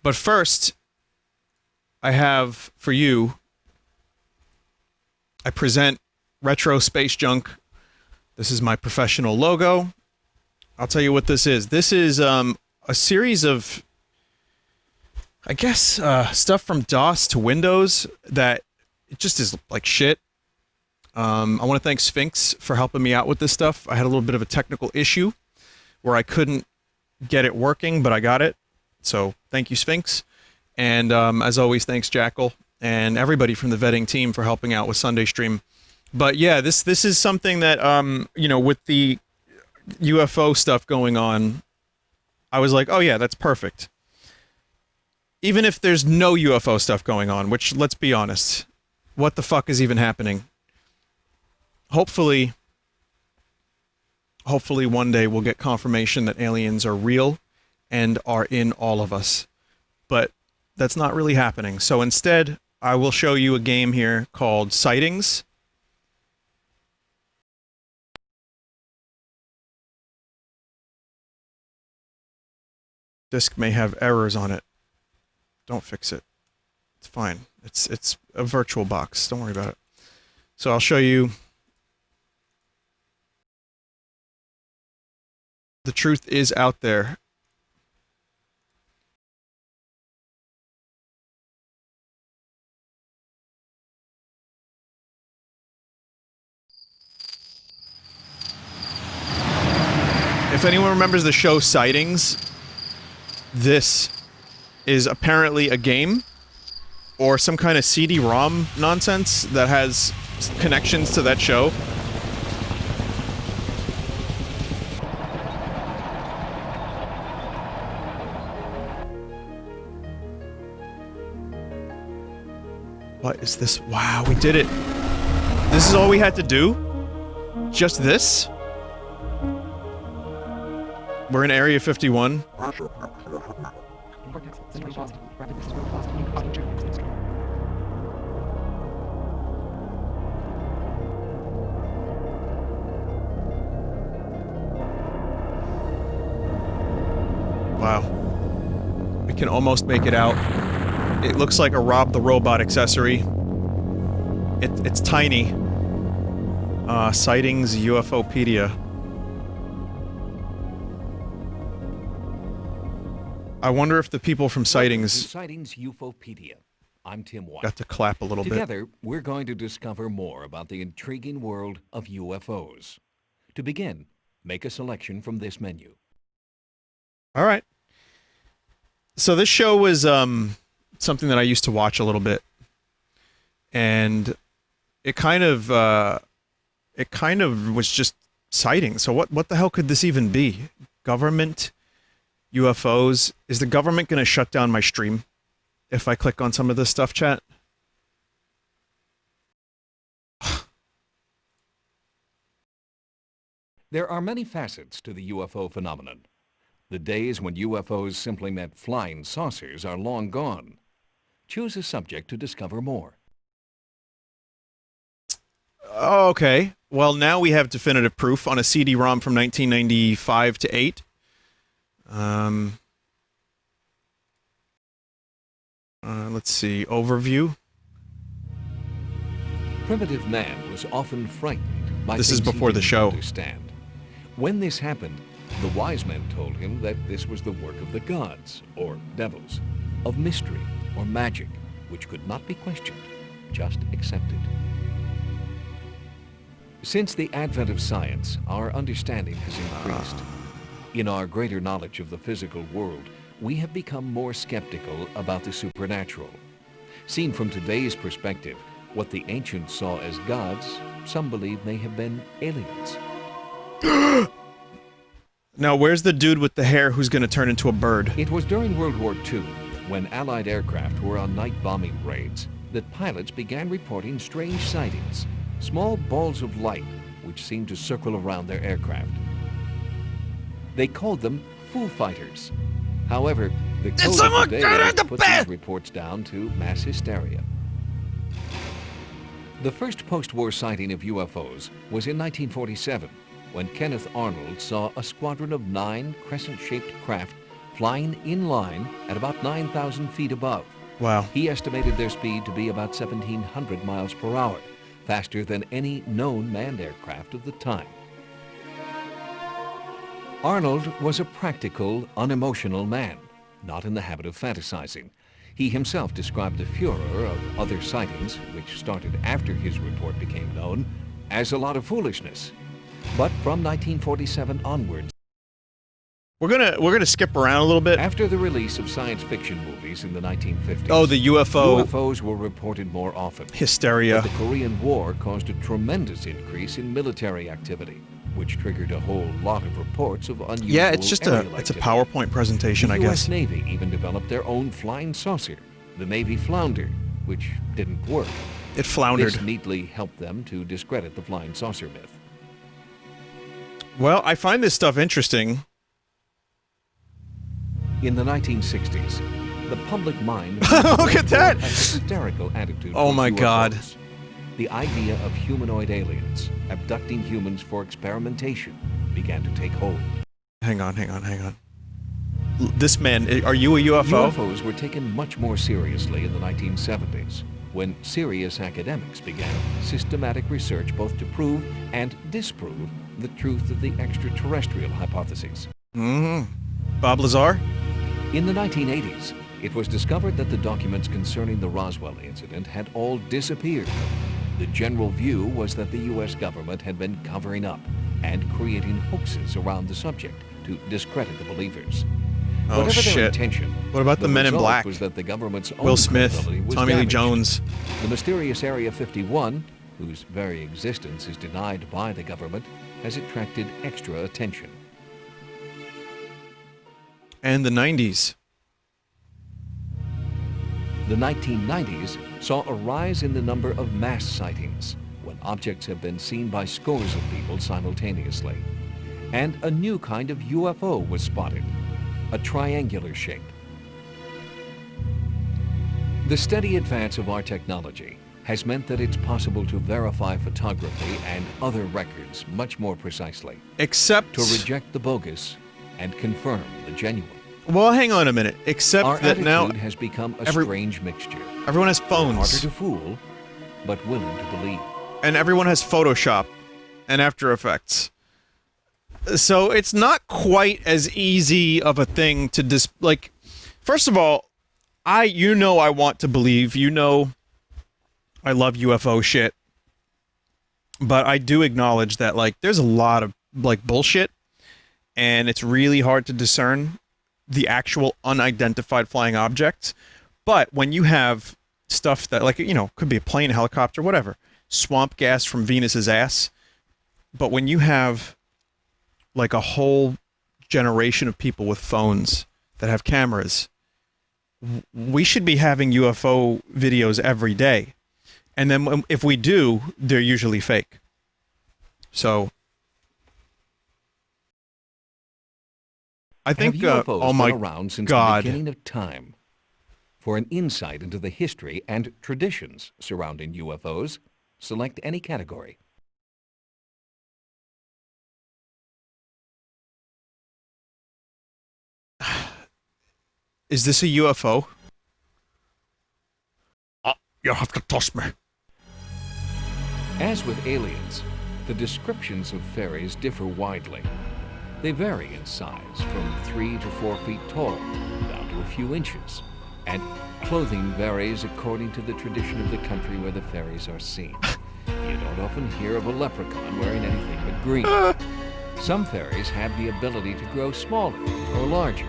But first, I have for you, I present Retro Space Junk. This is my professional logo. I'll tell you what this is. This is a series of, I guess, stuff from DOS to Windows that it just is like shit. I want to thank Sphinx for helping me out with this stuff. I had a little bit of a technical issue where I couldn't get it working, but I got it. So thank you, Sphinx. And as always, thanks, Jackal, and everybody from the vetting team for helping out with Sunday Stream. But yeah, this is something that, you know, with the UFO stuff going on, I was like, oh yeah, that's perfect. Even if there's no UFO stuff going on, which, let's be honest, what the fuck is even happening? Hopefully one day we'll get confirmation that aliens are real and are in all of us. But that's not really happening. So instead, I will show you a game here called Sightings. Disk may have errors on it. Don't fix it. It's fine. It's a virtual box. Don't worry about it. So I'll show you. The truth is out there. If anyone remembers the show Sightings, this is apparently a game or some kind of CD-ROM nonsense that has connections to that show. What is this? Wow, we did it. This is all we had to do? Just this? We're in Area 51. Wow. We can almost make it out. It looks like a Rob the Robot accessory. It's tiny. Sightings UFOpedia. I wonder if the people from Sightings UFOpedia. I'm Tim White. Got to clap a little bit. Together, we're going to discover more about the intriguing world of UFOs. To begin, make a selection from this menu. All right. So this show was something that I used to watch a little bit, and it kind of was just sightings. So what the hell could this even be? Government? UFOs? Is the government going to shut down my stream if I click on some of this stuff, chat? There are many facets to the UFO phenomenon. The days when UFOs simply meant flying saucers are long gone. Choose a subject to discover more. Okay. Well, now we have definitive proof on a CD-ROM from 1995 to 8. Let's see. Overview. Primitive man was often frightened by this is things he before the didn't show. Understand. When this happened, the wise men told him that this was the work of the gods, or devils, of mystery or magic, which could not be questioned, just accepted. Since the advent of science, our understanding has increased. In our greater knowledge of the physical world, we have become more skeptical about the supernatural. Seen from today's perspective, what the ancients saw as gods, some believe may have been aliens. Now, where's the dude with the hair who's going to turn into a bird? It was during World War II, when Allied aircraft were on night bombing raids, that pilots began reporting strange sightings, small balls of light which seemed to circle around their aircraft. They called them Foo Fighters. However, the code of the day put these reports down to mass hysteria. The first post-war sighting of UFOs was in 1947, when Kenneth Arnold saw a squadron of 9 crescent-shaped craft flying in line at about 9,000 feet above. Wow. He estimated their speed to be about 1,700 miles per hour, faster than any known manned aircraft of the time. Arnold was a practical, unemotional man, not in the habit of fantasizing. He himself described the furor of other sightings, which started after his report became known, as a lot of foolishness. But from 1947 onwards, We're gonna skip around a little bit. after the release of science fiction movies in the 1950s, Oh, the UFO UFOs were reported more often. hysteria. But the Korean War caused a tremendous increase in military activity, which triggered a whole lot of reports of unusual Yeah, it's just aerial it's a activity. PowerPoint presentation, The I U.S. guess. Navy even developed their own flying saucer, the Navy Flounder, which didn't work. It floundered. This neatly helped them to discredit the flying saucer myth. Well, I find this stuff interesting. In the 1960s, the public mind Look at that! a hysterical attitude Oh toward my God. UFOs. The idea of humanoid aliens abducting humans for experimentation began to take hold. Hang on. This man, are you a UFO? UFOs were taken much more seriously in the 1970s, when serious academics began systematic research both to prove and disprove the truth of the extraterrestrial hypotheses. Bob Lazar? In the 1980s, it was discovered that the documents concerning the Roswell incident had all disappeared. The general view was that the U.S. government had been covering up and creating hoaxes around the subject to discredit the believers. Oh, Whatever their shit. intention, What about the Men in result Black? was that the government's own Will Smith, credibility was Tommy Lee damaged. Jones. The mysterious Area 51, whose very existence is denied by the government, has attracted extra attention. And the 90s. The 1990s saw a rise in the number of mass sightings, when objects have been seen by scores of people simultaneously. And a new kind of UFO was spotted, a triangular shape. The steady advance of our technology has meant that it's possible to verify photography and other records much more precisely, Except... to reject the bogus and confirm the genuine. Well, hang on a minute. Except Our that attitude now has become a every- strange mixture. everyone has Harder phones. to fool, but willing to believe. And everyone has Photoshop and After Effects. So it's not quite as easy of a thing to like, first of all, I want to believe, I love UFO shit. But I do acknowledge that, like, there's a lot of, like, bullshit, and it's really hard to discern the actual unidentified flying objects. But when you have stuff that, like, could be a plane, helicopter, whatever, swamp gas from Venus's ass. But when you have, like, a whole generation of people with phones that have cameras, we should be having UFO videos every day. And then if we do, they're usually fake. So I think, Have UFOs oh my been around since God. the beginning of time? For an insight into the history and traditions surrounding UFOs, select any category. Is this a UFO? You have to toss me. As with aliens, the descriptions of fairies differ widely. They vary in size from 3 to 4 feet tall, down to a few inches, and clothing varies according to the tradition of the country where the fairies are seen. You don't often hear of a leprechaun wearing anything but green. Some fairies have the ability to grow smaller or larger,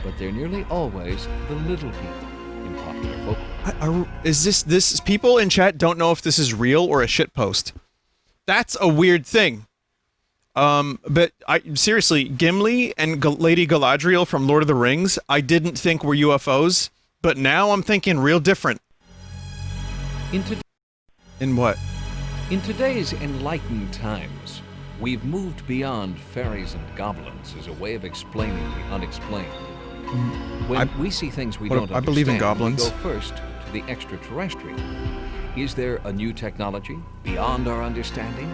but they're nearly always the little people in popular folklore. Is this people in chat don't know if this is real or a shit post? That's a weird thing. But seriously, Gimli and Lady Galadriel from Lord of the Rings, I didn't think were UFOs, but now I'm thinking real different. In what? In today's enlightened times, we've moved beyond fairies and goblins as a way of explaining the unexplained. When we see things we don't understand, I believe in goblins. we go first to the extraterrestrial. Is there a new technology beyond our understanding?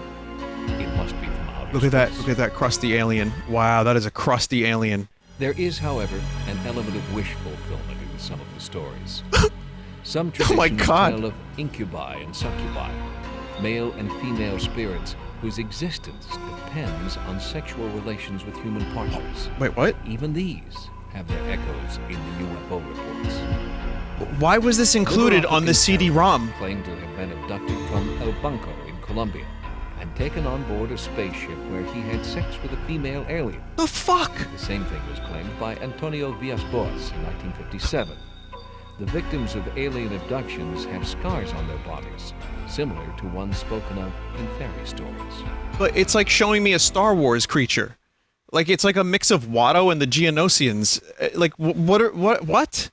It must be from outer Look at that! space. Look at that crusty alien! Wow, that is a crusty alien. There is, however, an element of wish fulfillment in some of the stories. Some Oh my traditions God. tell of incubi and succubi, male and female spirits whose existence depends on sexual relations with human partners. Wait, what? Even these have their echoes in the UFO reports. Why was this included Liberato on the CD-ROM? claimed to have been abducted from El Banco in Colombia and taken on board a spaceship where he had sex with a female alien. The fuck? The same thing was claimed by Antonio Villas-Boas in 1957. The victims of alien abductions have scars on their bodies, similar to ones spoken of in fairy stories. But it's like showing me a Star Wars creature. Like it's like a mix of Watto and the Geonosians. Like what?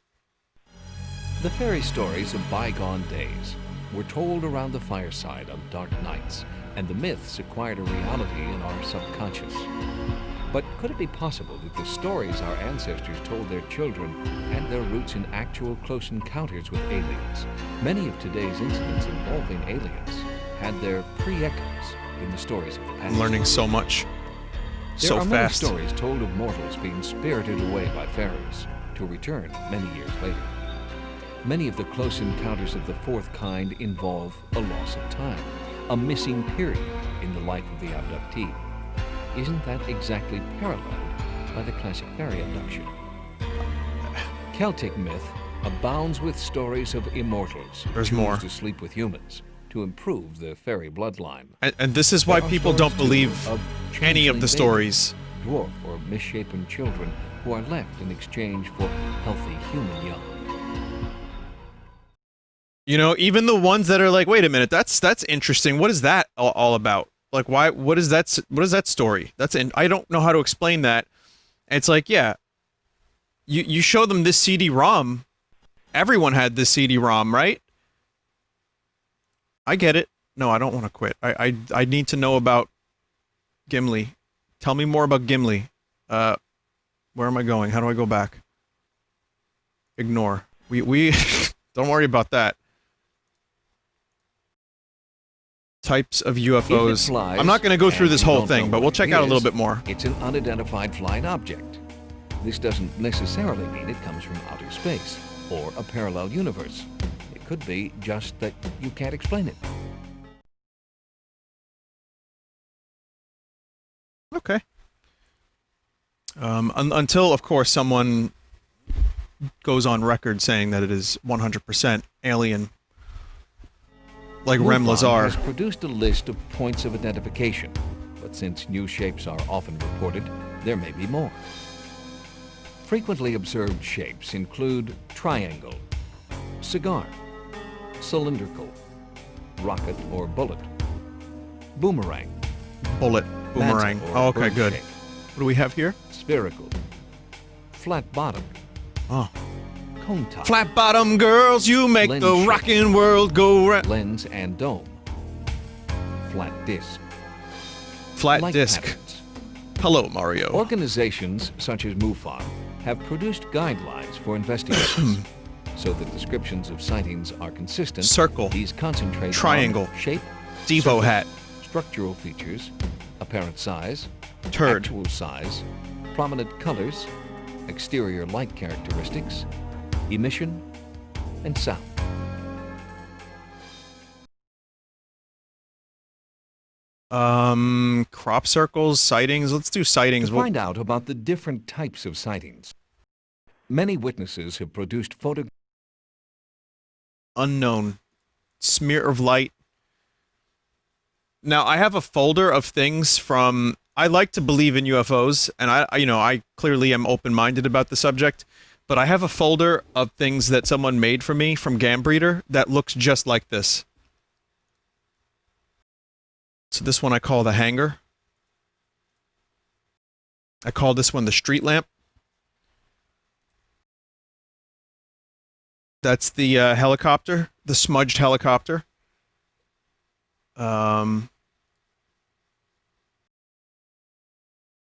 The fairy stories of bygone days were told around the fireside on dark nights, and the myths acquired a reality in our subconscious. But could it be possible that the stories our ancestors told their children had their roots in actual close encounters with aliens? Many of today's incidents involving aliens had their pre-echoes in the stories of the past. I'm learning so much. There So are fast. many stories told of mortals being spirited away by pharaohs to return many years later. Many of the close encounters of the fourth kind involve a loss of time, a missing period in the life of the abductee. Isn't that exactly paralleled by the classic fairy abduction? Celtic myth abounds with stories of immortals There's who more. choose to sleep with humans to improve the fairy bloodline. And this is why There are people don't stories, too, believe of any of the changeling stories. babies, dwarf or misshapen children who are left in exchange for healthy human young. You know, even the ones that are like, wait a minute, that's interesting. What is that all about? Like, why? What is that? What is that story? I don't know how to explain that. And it's like, yeah, you show them this CD-ROM. Everyone had this CD-ROM, right? I get it. No, I don't want to quit. I need to know about Gimli. Tell me more about Gimli. Where am I going? How do I go back? Ignore. We don't worry about that. Types of UFOs. Flies, I'm not going to go through and this you whole don't thing, know but we'll what check it out a little is, bit more. It's an unidentified flying object. This doesn't necessarily mean it comes from outer space or a parallel universe. It could be just that you can't explain it. Okay. Until, of course, someone goes on record saying that it is 100% alien, like Rem MUFON Lazar. has produced a list of points of identification, but since new shapes are often reported, there may be more. Frequently observed shapes include triangle, cigar, cylindrical, rocket or bullet, boomerang, Bullet, boomerang. mantle or Oh, okay, bird good. shape, What do we have here? spherical, flat bottom, Oh. cone top, Flat bottom girls, you make Lens the shape. rockin' world go round. lens and dome, flat disc, Flat light disc. patterns. Hello, Mario. Organizations such as MUFON have produced guidelines for investigators so that descriptions of sightings are consistent. Circle. These concentrate Triangle. on shape, Devo surface, hat. structural features, apparent size, Turd. actual size, prominent colors, exterior light characteristics, emission, and sound. Crop circles, sightings. Let's do sightings. To find out about the different types of sightings, many witnesses have produced photographs Unknown. Smear of light. Now, I have a folder of things from... I like to believe in UFOs, and I clearly am open-minded about the subject, but I have a folder of things that someone made for me from Gambreeder that looks just like this. So this one I call the hanger. I call this one the street lamp. That's the helicopter, the smudged helicopter.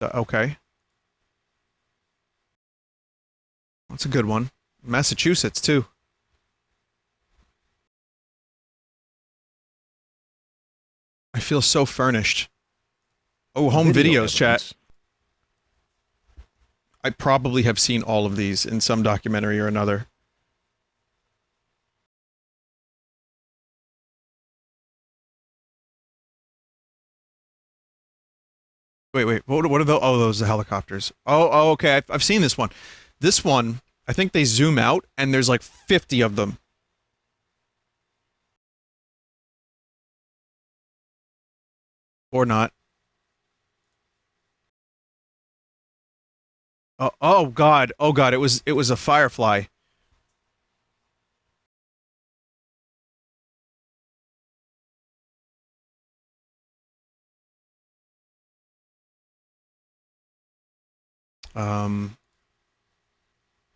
Okay. That's a good one. Massachusetts, too. I feel so furnished. Oh, home video videos, chat. evidence. I probably have seen all of these in some documentary or another. Wait. What are those? Oh, those are helicopters. Oh, okay. I've seen this one. This one, I think they zoom out, and there's like 50 of them. Or not. Oh God. Oh God. It was a firefly.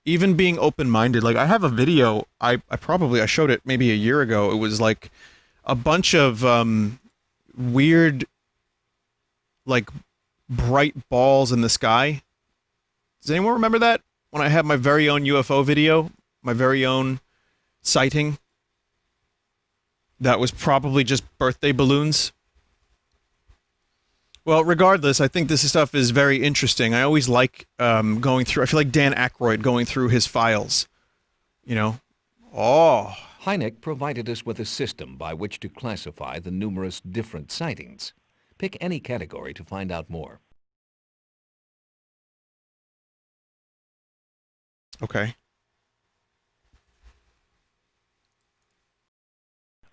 Even being open-minded, like I have a video, I showed it maybe a year ago. It was like a bunch of weird, like bright balls in the sky. Does anyone remember that? When I had my very own UFO video, my very own sighting, that was probably just birthday balloons. Well, regardless, I think this stuff is very interesting. I always like going through. I feel like Dan Aykroyd going through his files. You know, oh. Hynek provided us with a system by which to classify the numerous different sightings. Pick any category to find out more. Okay.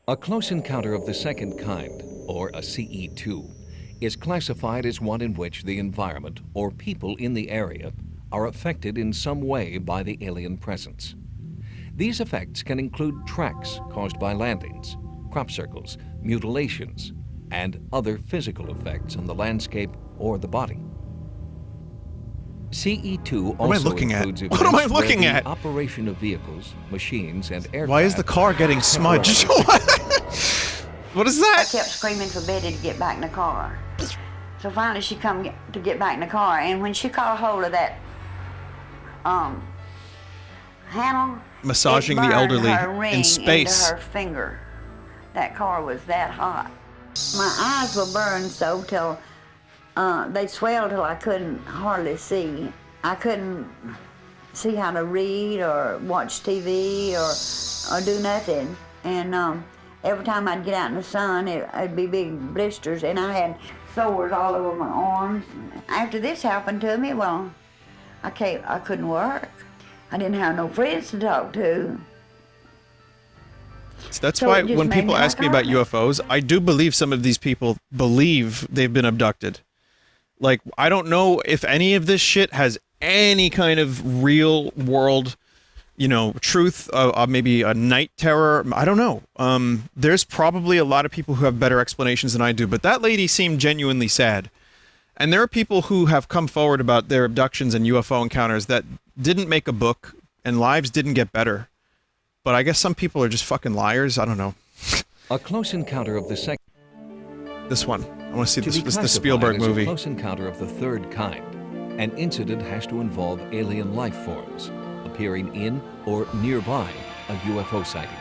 A close encounter of the second kind, or a CE2, is classified as one in which the environment or people in the area are affected in some way by the alien presence. These effects can include tracks caused by landings, crop circles, mutilations, and other physical effects on the landscape or the body. CE2 also includes What am I looking where at? the operation of vehicles, machines, and aircraft. Why is the car getting smudged? What is that? I kept screaming for Betty to get back in the car. So finally she come to get back in the car, and when she caught hold of that handle, Massaging it the burned elderly her ring in space. into her finger. That car was that hot. My eyes were burned so till they swelled till I couldn't hardly see. I couldn't see how to read or watch TV or do nothing. And every time I'd get out in the sun, it'd be big blisters, and I had sores all over my arms. After this happened to me, well, I couldn't work. I didn't have no friends to talk to. So that's So why it just when made people me ask me like about UFOs, I do believe some of these people believe they've been abducted. Like, I don't know if any of this shit has any kind of real world, you know, truth, maybe a night terror. I don't know. There's probably a lot of people who have better explanations than I do, but that lady seemed genuinely sad. And there are people who have come forward about their abductions and UFO encounters that didn't make a book, and lives didn't get better. But I guess some people are just fucking liars. I don't know. A close encounter of the second. This one. I want to see To this. be This is the classified Spielberg as a movie. close encounter of the third kind, an incident has to involve alien life forms appearing in or nearby a UFO sighting.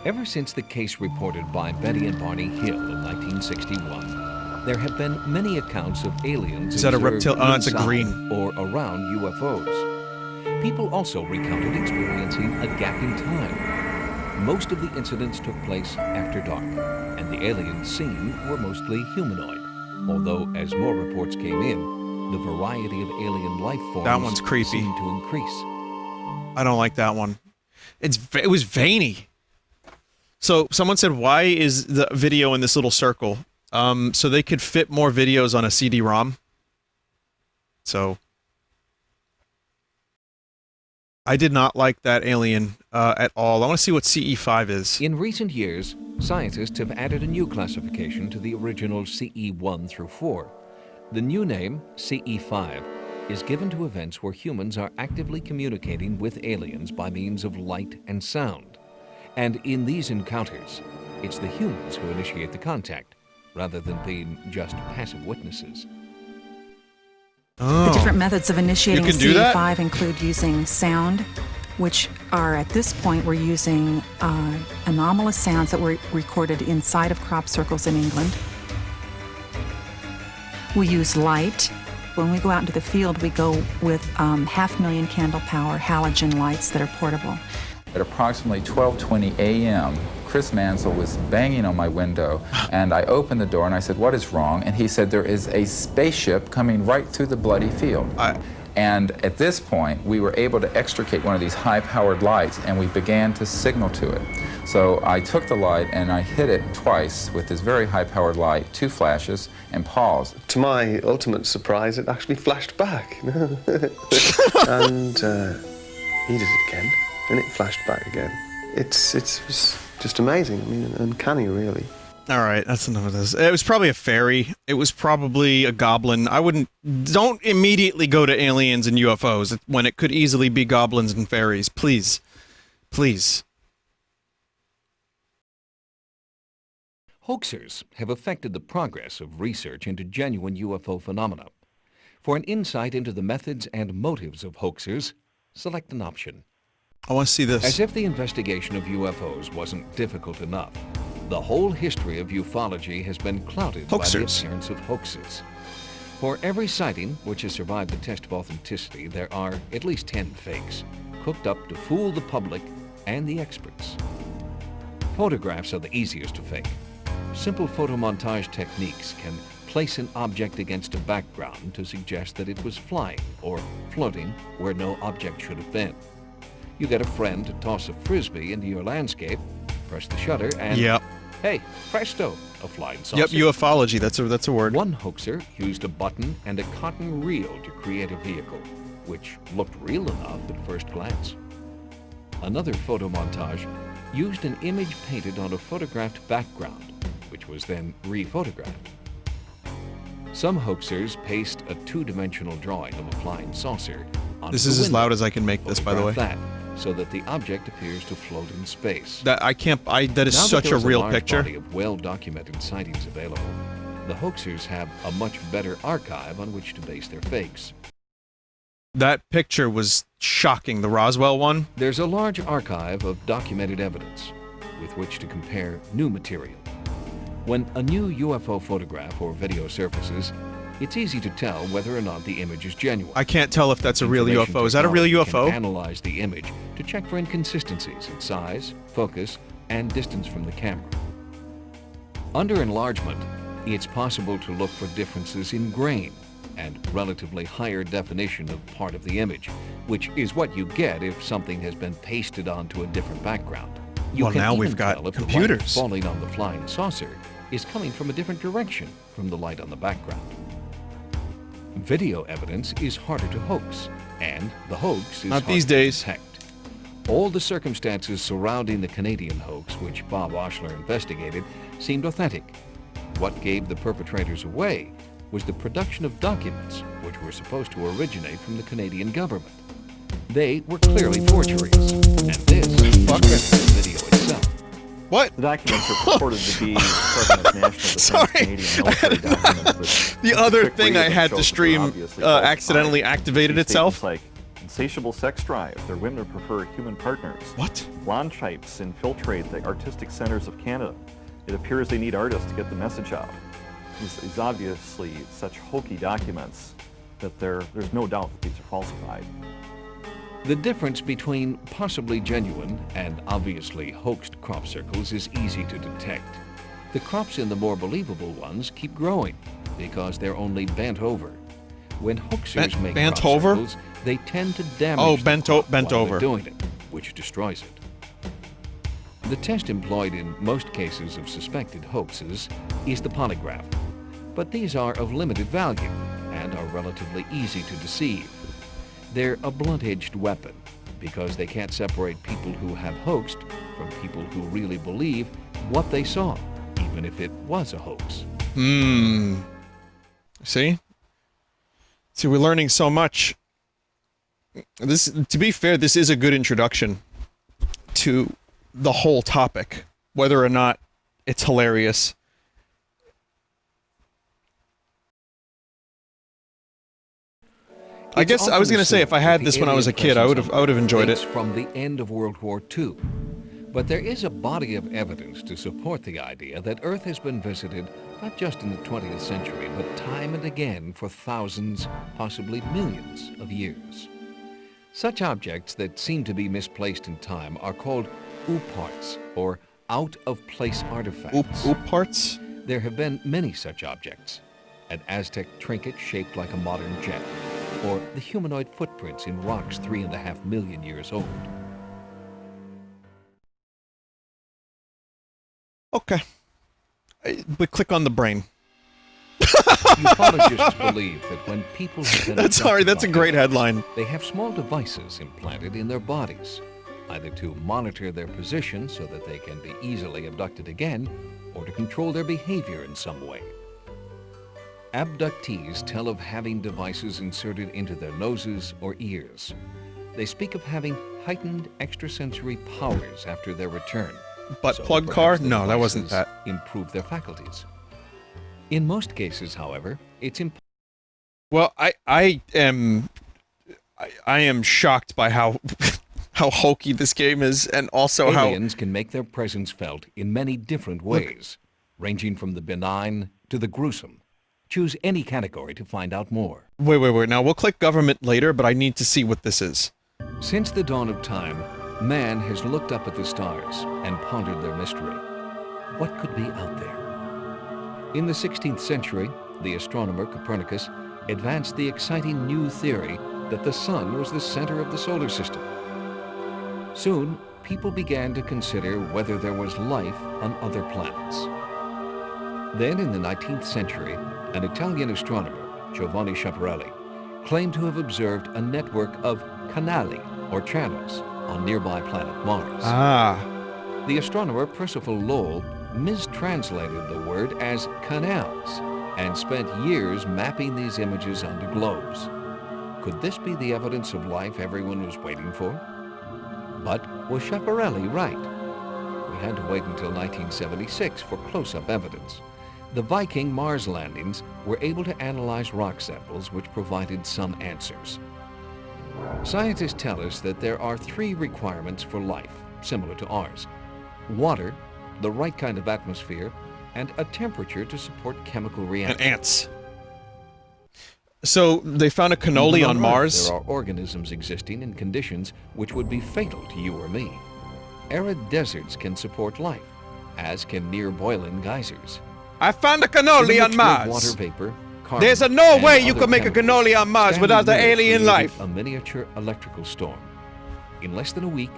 Ever since the case reported by Betty and Barney Hill in 1961, there have been many accounts of aliens Is that a observed reptile? Oh, it's a inside green. or around UFOs. People also recounted experiencing a gap in time. Most of the incidents took place after dark, and the aliens seen were mostly humanoid. Although, as more reports came in, the variety of alien life forms That one's creepy. seemed to increase. I don't like that one. It was veiny. So someone said, why is the video in this little circle? So they could fit more videos on a CD-ROM. So I did not like that alien at all. I want to see what CE5 is. In recent years, scientists have added a new classification to the original CE1 through 4. The new name, CE5, is given to events where humans are actively communicating with aliens by means of light and sound. And in these encounters, it's the humans who initiate the contact, rather than being just passive witnesses. Oh. The different methods of initiating You can do that? CE5 include using sound, which are at this point we're using anomalous sounds that were recorded inside of crop circles in England. We use light, when we go out into the field, we go with 500,000 candle power halogen lights that are portable. At approximately 12:20 a.m., Chris Mansell was banging on my window, and I opened the door and I said, "What is wrong?" And he said, "There is a spaceship coming right through the bloody field." And at this point, we were able to extricate one of these high-powered lights, and we began to signal to it. So I took the light and I hit it twice with this very high-powered light, 2 flashes, and paused. To my ultimate surprise, it actually flashed back. And he did it again, and it flashed back again. It was just amazing. I mean, uncanny, really. All right, that's enough of this. It was probably a fairy. It was probably a goblin. Don't immediately go to aliens and UFOs when it could easily be goblins and fairies. Please. Please. Hoaxers have affected the progress of research into genuine UFO phenomena. For an insight into the methods and motives of hoaxers, select an option. I want to see this. As if the investigation of UFOs wasn't difficult enough, the whole history of ufology has been clouded by the appearance of hoaxes. For every sighting which has survived the test of authenticity, there are at least 10 fakes, cooked up to fool the public and the experts. Photographs are the easiest to fake. Simple photomontage techniques can place an object against a background to suggest that it was flying or floating where no object should have been. You get a friend to toss a frisbee into your landscape, press the shutter, and hey, presto, a flying saucer. Yep, ufology, that's a word. One hoaxer used a button and a cotton reel to create a vehicle, which looked real enough at first glance. Another photomontage used an image painted on a photographed background, which was then re-photographed. Some hoaxers paste a 2-dimensional drawing of a flying saucer onto This is the as window, loud as I can make this, by the way. photograph that, so that the object appears to float in space. That is Now such that a there's real large picture. body of well-documented sightings available, the hoaxers have a much better archive on which to base their fakes. That picture was shocking, the Roswell one. There's a large archive of documented evidence with which to compare new material. When a new UFO photograph or video surfaces, it's easy to tell whether or not the image is genuine. I can't tell if that's a real Information UFO. Is that a real technology UFO? can analyze the image to check for inconsistencies in size, focus, and distance from the camera. Under enlargement, it's possible to look for differences in grain and relatively higher definition of part of the image, which is what you get if something has been pasted onto a different background. You Well, can now even we've got tell if the light computers. falling on the flying saucer is coming from a different direction from the light on the background. Video evidence is harder to hoax, and the hoax is Not harder these to days. detect. All the circumstances surrounding the Canadian hoax, which Bob Oshler investigated, seemed authentic. What gave the perpetrators away was the production of documents which were supposed to originate from the Canadian government. They were clearly forgeries, and this affected the video itself. What? The documents are purported to be Department of National Defense Sorry. Canadian military documents. The other thing I had to stream accidentally activated itself. Like insatiable sex drive, their women prefer human partners. What? Blonde types infiltrate the artistic centers of Canada. It appears they need artists to get the message out. These obviously such hokey documents that there's no doubt that these are falsified. The difference between possibly genuine and obviously hoaxed crop circles is easy to detect. The crops in the more believable ones keep growing because they're only bent over. When hoaxers make bent crop over? circles, they tend to damage the bent crop bent while over. they're doing it, which destroys it. The test employed in most cases of suspected hoaxes is the polygraph, but these are of limited value and are relatively easy to deceive. They're a blunt-edged weapon because they can't separate people who have hoaxed from people who really believe what they saw, even if it was a hoax. See? See, we're learning so much. To be fair, this is a good introduction to the whole topic, whether or not it's hilarious. I was going to say, if I had this when I was a kid, I would have enjoyed it. From the end of World War II. But there is a body of evidence to support the idea that Earth has been visited not just in the 20th century, but time and again for thousands, possibly millions of years. Such objects that seem to be misplaced in time are called UPARTs, or out-of-place artifacts. Parts? There have been many such objects. An Aztec trinket shaped like a modern jet, or the humanoid footprints in rocks 3.5 million years old. Okay. We click on the brain. Ufologists believe that when people have been That's sorry, abducted that's a by great aliens, headline. They have small devices implanted in their bodies, either to monitor their position so that they can be easily abducted again, or to control their behavior in some way. Abductees tell of having devices inserted into their noses or ears. They speak of having heightened extrasensory powers after their return. Butt So plug perhaps car? the No, that wasn't devices that. improve their faculties. In most cases, however, it's impossible. Well, I am shocked by how how hokey this game is, and also Aliens can make their presence felt in many different ways, ranging from the benign to the gruesome. Choose any category to find out more. Wait. Now we'll click government later, but I need to see what this is. Since the dawn of time, man has looked up at the stars and pondered their mystery. What could be out there? In the 16th century, the astronomer Copernicus advanced the exciting new theory that the sun was the center of the solar system. Soon, people began to consider whether there was life on other planets. Then, in the 19th century, an Italian astronomer, Giovanni Schiaparelli, claimed to have observed a network of canali, or channels, on nearby planet Mars. The astronomer Percival Lowell mistranslated the word as canals and spent years mapping these images onto globes. Could this be the evidence of life everyone was waiting for? But was Schiaparelli right? We had to wait until 1976 for close-up evidence. The Viking Mars landings were able to analyze rock samples which provided some answers. Scientists tell us that there are 3 requirements for life, similar to ours: water, the right kind of atmosphere, and a temperature to support chemical And reactions. ants. So they found a cannoli Even on Earth, Mars. there are organisms existing in conditions which would be fatal to you or me. Arid deserts can support life, as can near-boiling geysers. I found a In the cannoli on mixture of Mars. water vapor, carbon, There's no and way you other could make a chemicals, cannoli on Mars Stanley without the Miller alien created life. A miniature electrical storm. In less than a week,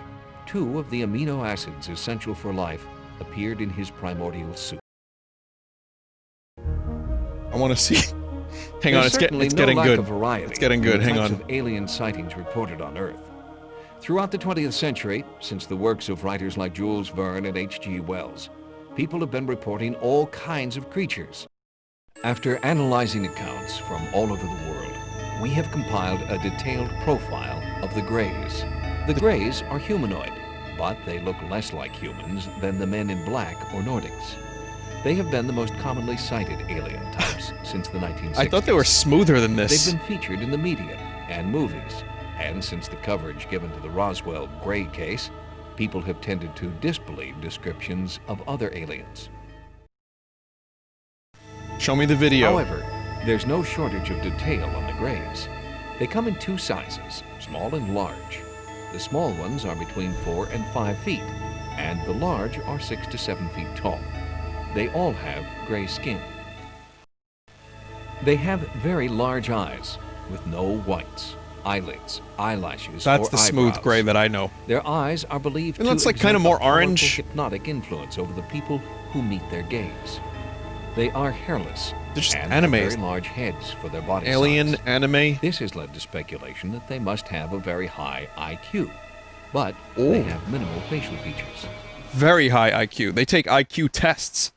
2 of the amino acids essential for life appeared in his primordial soup. I want to see. Hang on, There's it's certainly getting no lack good. of variety It's getting in good. the Hang types on. of alien sightings reported on Earth. Throughout the 20th century, since the works of writers like Jules Verne and H.G. Wells, people have been reporting all kinds of creatures. After analyzing accounts from all over the world, we have compiled a detailed profile of the Greys. The Greys are humanoid, but they look less like humans than the men in black or Nordics. They have been the most commonly cited alien types since the 1960s. I thought they were smoother than this. They've been featured in the media and movies, and since the coverage given to the Roswell Gray case, people have tended to disbelieve descriptions of other aliens. Show me the video. However, there's no shortage of detail on the Greys. They come in 2 sizes, small and large. The small ones are between 4 and 5 feet, and the large are 6 to 7 feet tall. They all have gray skin. They have very large eyes, with no whites, eyelids, eyelashes, That's or the smooth eyebrows. gray that I know. Their eyes are believed It to looks like exert kinda more a powerful orange. hypnotic influence over the people who meet their gaze. They are hairless They're just and anime. have very large heads for their body Alien size. anime. This has led to speculation that they must have a very high IQ, but they Ooh. have minimal facial features. Very high IQ. They take IQ tests.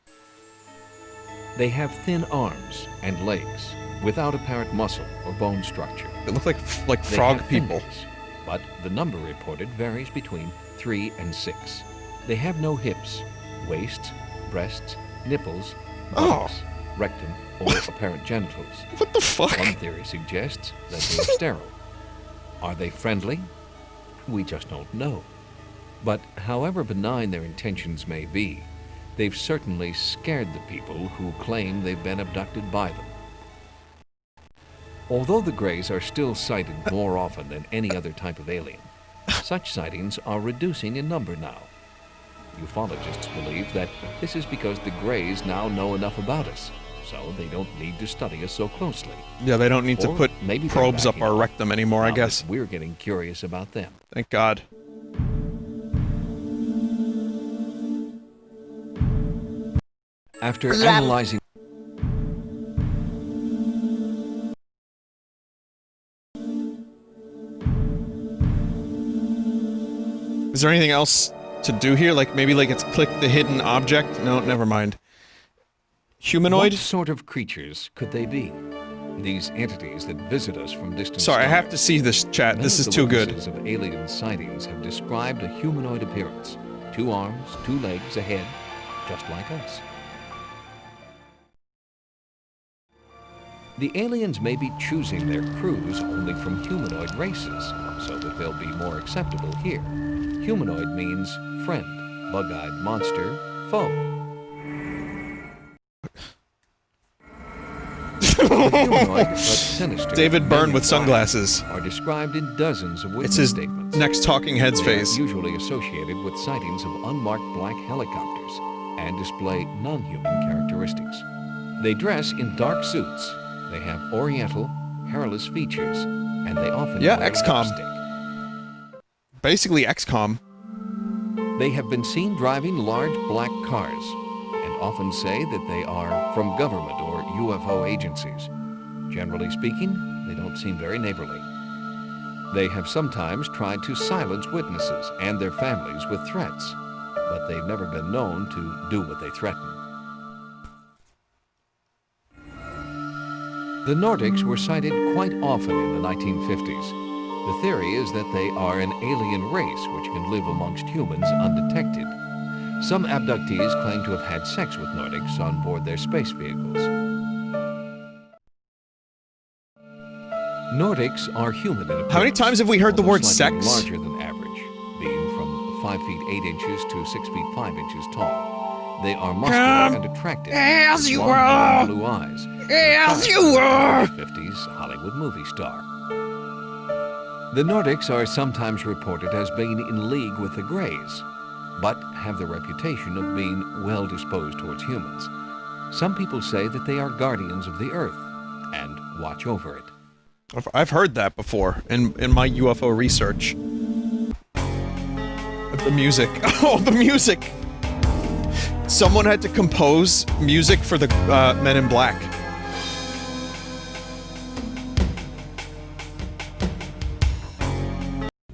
They have thin arms and legs, without apparent muscle or bone structure. They look like They frog have people. fingers, but the number reported varies between 3 and 6. They have no hips, waist, breasts, nipples, Oh. buttocks, rectum, or apparent genitals. What the fuck? One theory suggests that they are sterile. Are they friendly? We just don't know. But however benign their intentions may be, they've certainly scared the people who claim they've been abducted by them. Although the Greys are still sighted more often than any other type of alien, such sightings are reducing in number now. Ufologists believe that this is because the Greys now know enough about us, so they don't need to study us so closely. Yeah, they don't need to Or put maybe they're probes up backing our off rectum anymore, I now guess. that we're getting curious about them. Thank God. After analyzing Is there anything else to do here? Like maybe like it's click the hidden object? No, never mind. Humanoid? what sort of creatures could they be? These entities that visit us from distant Sorry, I have stars. to see this chat. Many This of is the too good. witnesses of alien sightings have described a humanoid appearance. 2 arms, 2 legs, a head, just like us. The aliens may be choosing their crews only from humanoid races, so that they'll be more acceptable here. Humanoid means friend, bug-eyed monster, foe. The humanoid, but sinister, David Byrne with black sunglasses. are described in dozens of It's witness his statements. next talking heads They are face. usually associated with sightings of unmarked black helicopters and display non-human characteristics. They dress in dark suits. They have oriental, hairless features, and they often Yeah, wear XCOM. lipstick. Basically XCOM. They have been seen driving large black cars and often say that they are from government or UFO agencies. Generally speaking, they don't seem very neighborly. They have sometimes tried to silence witnesses and their families with threats, but they've never been known to do what they threaten. The Nordics were sighted quite often in the 1950s. The theory is that they are an alien race which can live amongst humans undetected. Some abductees claim to have had sex with Nordics on board their space vehicles. Nordics are human in appearance. How many times have we heard the although word slightly sex? larger than average, being from 5 feet 8 inches to 6 feet 5 inches tall. They are muscular and attractive. As with you long, were. blue eyes. As you were. 50s Hollywood movie star. The Nordics are sometimes reported as being in league with the Greys, but have the reputation of being well disposed towards humans. Some people say that they are guardians of the Earth and watch over it. I've heard that before in my UFO research. The music. Oh, the music! Someone had to compose music for the Men in Black.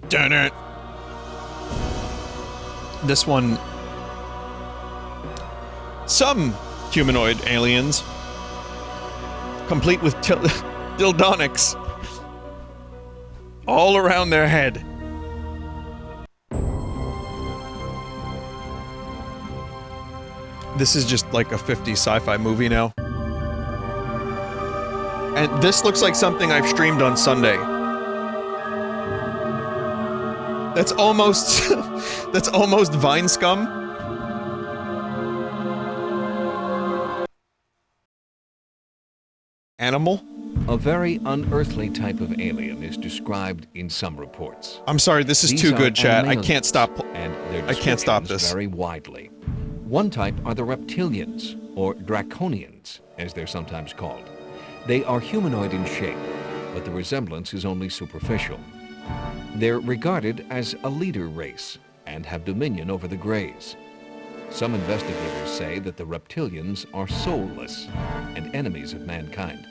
Darn it. This one... Some humanoid aliens, complete with dildonics all around their head. This is just like a 50s sci-fi movie now. And this looks like something I've streamed on Sunday. That's almost... that's almost Vine scum. Animal? A very unearthly type of alien is described in some reports. I'm sorry, this is These too are good, chat. I animalians, can't stop. and their I can't stop descriptions this. vary widely. One type are the reptilians, or draconians, as they're sometimes called. They are humanoid in shape, but the resemblance is only superficial. They're regarded as a leader race and have dominion over the Greys. Some investigators say that the reptilians are soulless and enemies of mankind.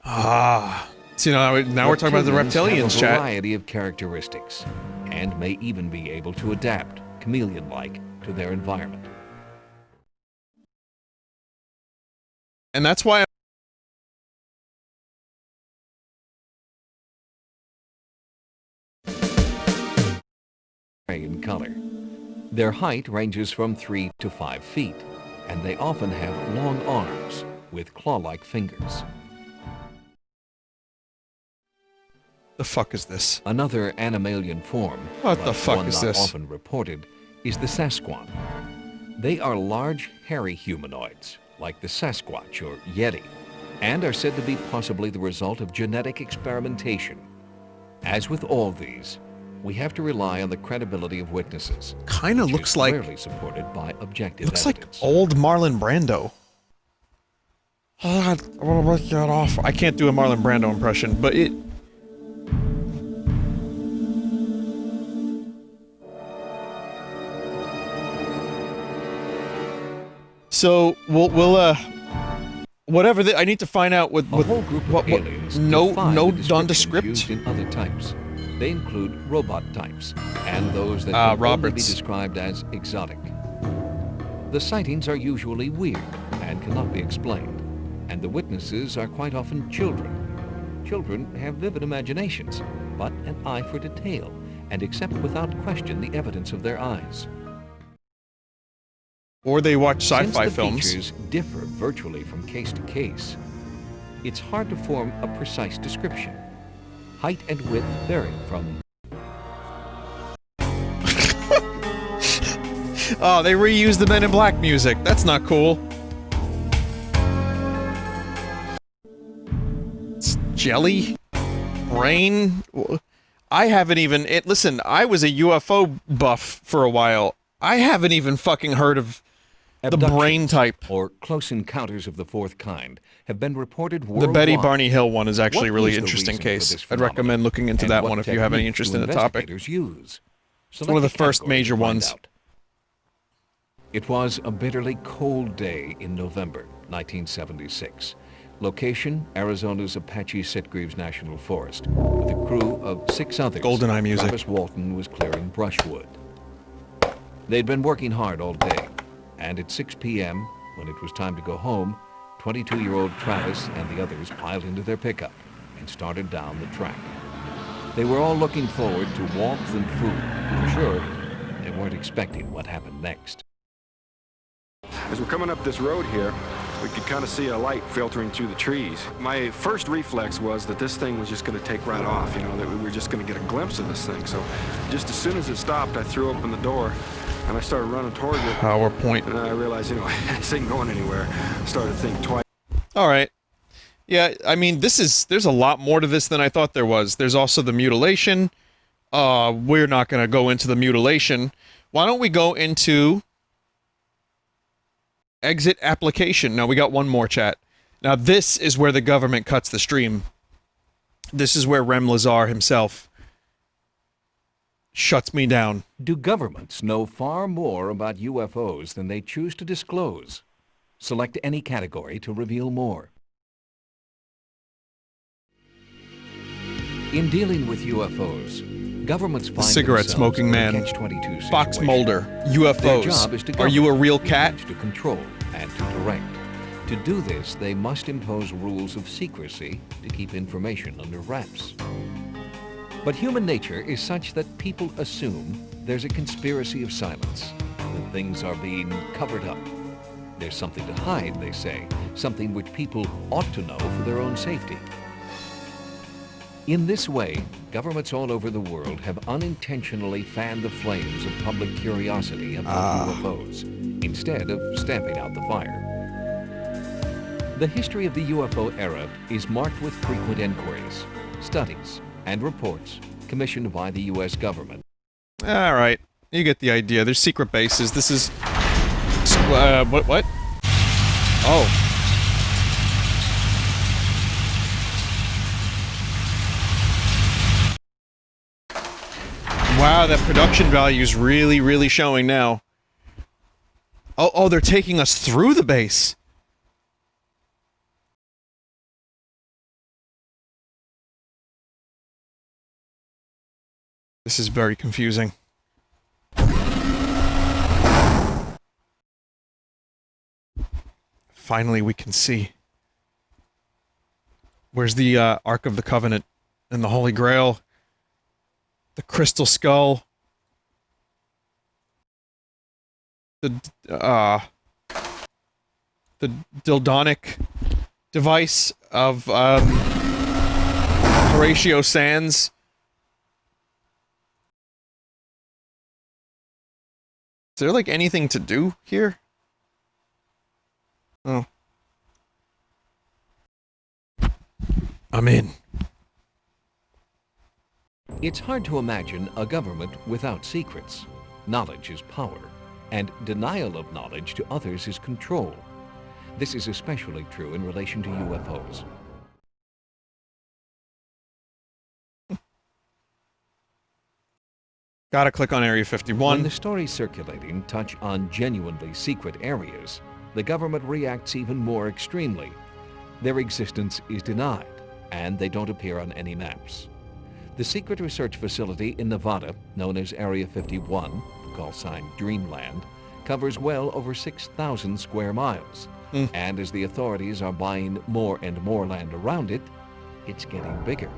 Ah. See, now we're talking about the Reptilians reptilians, have a chat. variety of characteristics and may even be able to adapt, chameleon-like, to their environment. And that's why Gray in color. Their height ranges from 3 to 5 feet, and they often have long arms with claw-like fingers. The fuck is this? Another animalian form, What the but fuck one is not this? often reported, is the Sasquatch. They are large, hairy humanoids, like the Sasquatch or Yeti, and are said to be possibly the result of genetic experimentation. As with all these, we have to rely on the credibility of witnesses. Kinda which looks is like- rarely supported by objective Looks like evidence. old Marlon Brando. I want to work that off. I can't do a Marlon Brando impression, but it... So, we'll whatever I need to find out what A whole group of aliens defy no the nondescript. descriptions used in other types. They include robot types and those that can only be Roberts. described as exotic. The sightings are usually weird and cannot be explained, and the witnesses are quite often children. Children have vivid imaginations, but an eye for detail, and accept without question the evidence of their eyes. Or they watch Since sci-fi the films. features differ virtually from case to case, it's hard to form a precise description. Height and width vary from... Oh, they reused the Men in Black music. That's not cool. It's jelly? Rain? I haven't even... listen, I was a UFO buff for a while. I haven't even fucking heard of the brain Abductions, type. or close encounters of the fourth kind, have been reported The worldwide. Betty Barney Hill one is actually a What really is the interesting reason for case. this I'd phenomenon, recommend looking into and that what one if you have any techniques interest do in the topic. investigators use? It's one of the Select a first category major to find ones. out. It was a bitterly cold day in November 1976. Location, Arizona's Apache Sitgreaves National Forest. With a crew of 6 others, GoldenEye music. Travis Walton was clearing brushwood. They'd been working hard all day, and at 6 p.m., when it was time to go home, 22-year-old Travis and the others piled into their pickup and started down the track. They were all looking forward to warmth and food. For sure, they weren't expecting what happened next. As we're coming up this road here, we could kind of see a light filtering through the trees. My first reflex was that this thing was just going to take right off, you know, that we were just going to get a glimpse of this thing. So just as soon as it stopped, I threw open the door and I started running towards it. PowerPoint. And I realized, you know, this ain't going anywhere. I started to think twice. All right. Yeah, I mean, there's a lot more to this than I thought there was. There's also the mutilation. We're not going to go into the mutilation. Why don't we go into exit application? Now, we got one more, chat. Now, this is where the government cuts the stream. This is where Rem Lazar himself shuts me down. Do governments know far more about UFOs than they choose to disclose? Select any category to reveal more. In dealing with UFOs, governments find Cigarette-smoking themselves in a man. catch-22 Fox situation. Mulder. Their UFOs. job is to Are you a govern, real to cat? manage, to control and to direct. To do this, they must impose rules of secrecy to keep information under wraps. But human nature is such that people assume there's a conspiracy of silence, that things are being covered up. There's something to hide, they say, something which people ought to know for their own safety. In this way, governments all over the world have unintentionally fanned the flames of public curiosity about UFOs, instead of stamping out the fire. The history of the UFO era is marked with frequent inquiries, studies, and reports commissioned by the U.S. government. All right. You get the idea. There's secret bases. This is... what? Oh. Wow, that production value is really, really showing now. Oh, they're taking us through the base. This is very confusing. Finally, we can see. Where's the Ark of the Covenant and the Holy Grail? The Crystal Skull. The Dildonic device of Horatio Sands. Is there like anything to do here? Oh. I'm in. It's hard to imagine a government without secrets. Knowledge is power, and denial of knowledge to others is control. This is especially true in relation to UFOs. Gotta click on Area 51. When the stories circulating touch on genuinely secret areas, the government reacts even more extremely. Their existence is denied, and they don't appear on any maps. The secret research facility in Nevada, known as Area 51, call sign Dreamland, covers well over 6,000 square miles. And as the authorities are buying more and more land around it, it's getting bigger.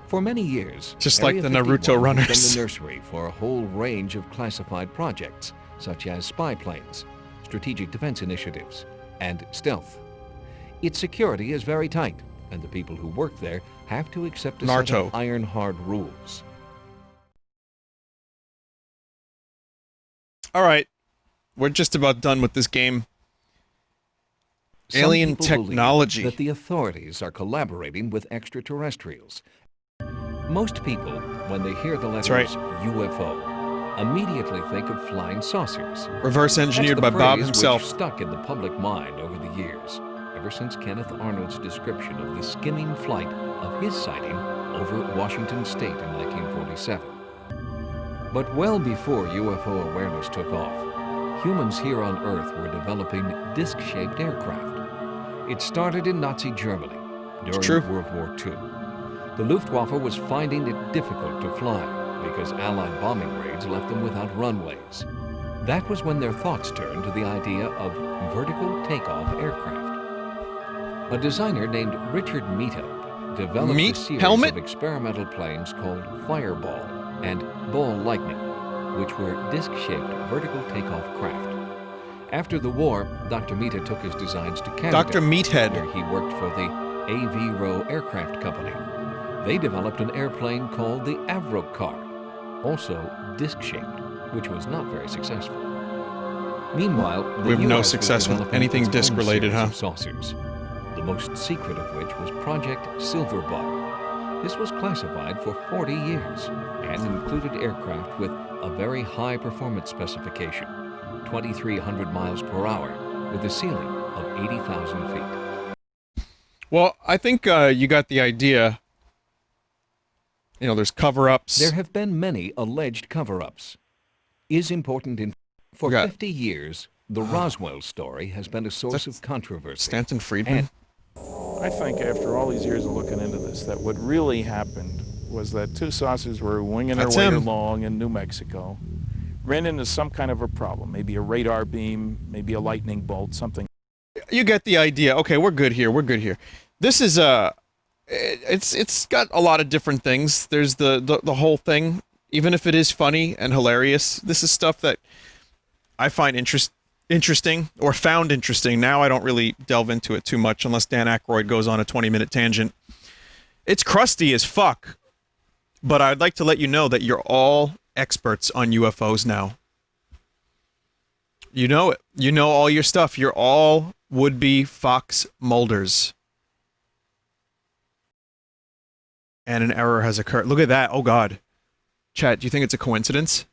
For many years, Just like Area the Naruto 51 runners. has been the nursery for a whole range of classified projects, such as spy planes, strategic defense initiatives, and stealth. Its security is very tight, and the people who work there have to accept a set Naruto. of iron-hard rules. All right. We're just about done with this game. Some Alien people believe technology. that the authorities are collaborating with extraterrestrials. Most people, when they hear the letters right. UFO, immediately think of flying saucers. Reverse engineered by That's the Bob phrase himself. which stuck in the public mind over the years, ever since Kenneth Arnold's description of the skimming flight of his sighting over Washington State in 1947. But well before UFO awareness took off, humans here on Earth were developing disc-shaped aircraft. It started in Nazi Germany during World War II. The Luftwaffe was finding it difficult to fly because Allied bombing raids left them without runways. That was when their thoughts turned to the idea of vertical takeoff aircraft. A designer named Richard Mita developed a series of experimental planes called Fireball and Ball Lightning, which were disc-shaped vertical takeoff craft. After the war, Dr. Mita took his designs to Canada, Dr. Meathead, where he worked for the AV Aircraft Company. They developed an airplane called the Avro car, also disc-shaped, which was not very successful. Meanwhile, the We have no US was success with developing anything its own disc-related, series huh? of saucers, the most secret of which was Project Silverbug. This was classified for 40 years and included aircraft with a very high performance specification, 2,300 miles per hour, with a ceiling of 80,000 feet. Well, I think you got the idea. You know, there's cover-ups. There have been many alleged cover-ups. Is important in for 50 years, the Roswell story has been a source of controversy. Stanton Friedman. I think after all these years of looking into this, that what really happened was that two saucers were winging their way along in New Mexico, ran into some kind of a problem, maybe a radar beam, maybe a lightning bolt, something. You get the idea. Okay, we're good here. We're good here. This is it's got a lot of different things. There's the whole thing, even if it is funny and hilarious. This is stuff that I find interesting or found interesting. Now I don't really delve into it too much unless Dan Aykroyd goes on a 20-minute tangent. It's crusty as fuck, but I'd like to let you know that you're all experts on UFOs now. You know it. You know all your stuff. You're all would-be Fox Mulders. And an error has occurred. Look at that. Oh, God. Chat, do you think it's a coincidence?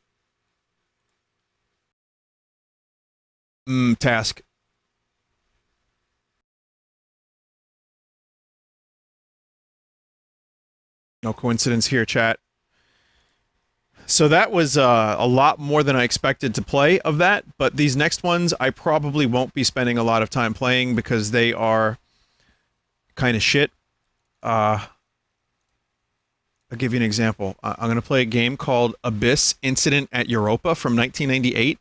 Task. No coincidence here, chat. So that was a lot more than I expected to play of that, but these next ones I probably won't be spending a lot of time playing because they are kind of shit. I'll give you an example. I'm going to play a game called Abyss Incident at Europa from 1998.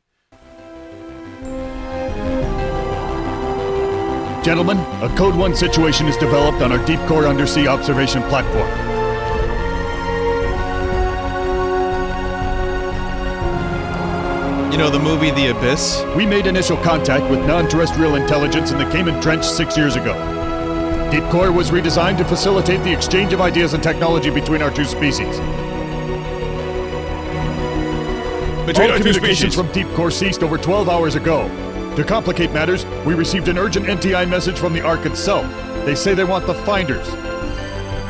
Gentlemen, a Code 1 situation is developed on our deep core undersea observation platform. You know the movie The Abyss? We made initial contact with non-terrestrial intelligence in the Cayman Trench 6 years ago. Deep core was redesigned to facilitate the exchange of ideas and technology between our two species. All communications from Deep core ceased over 12 hours ago. To complicate matters, we received an urgent NTI message from the Ark itself. They say they want the finders.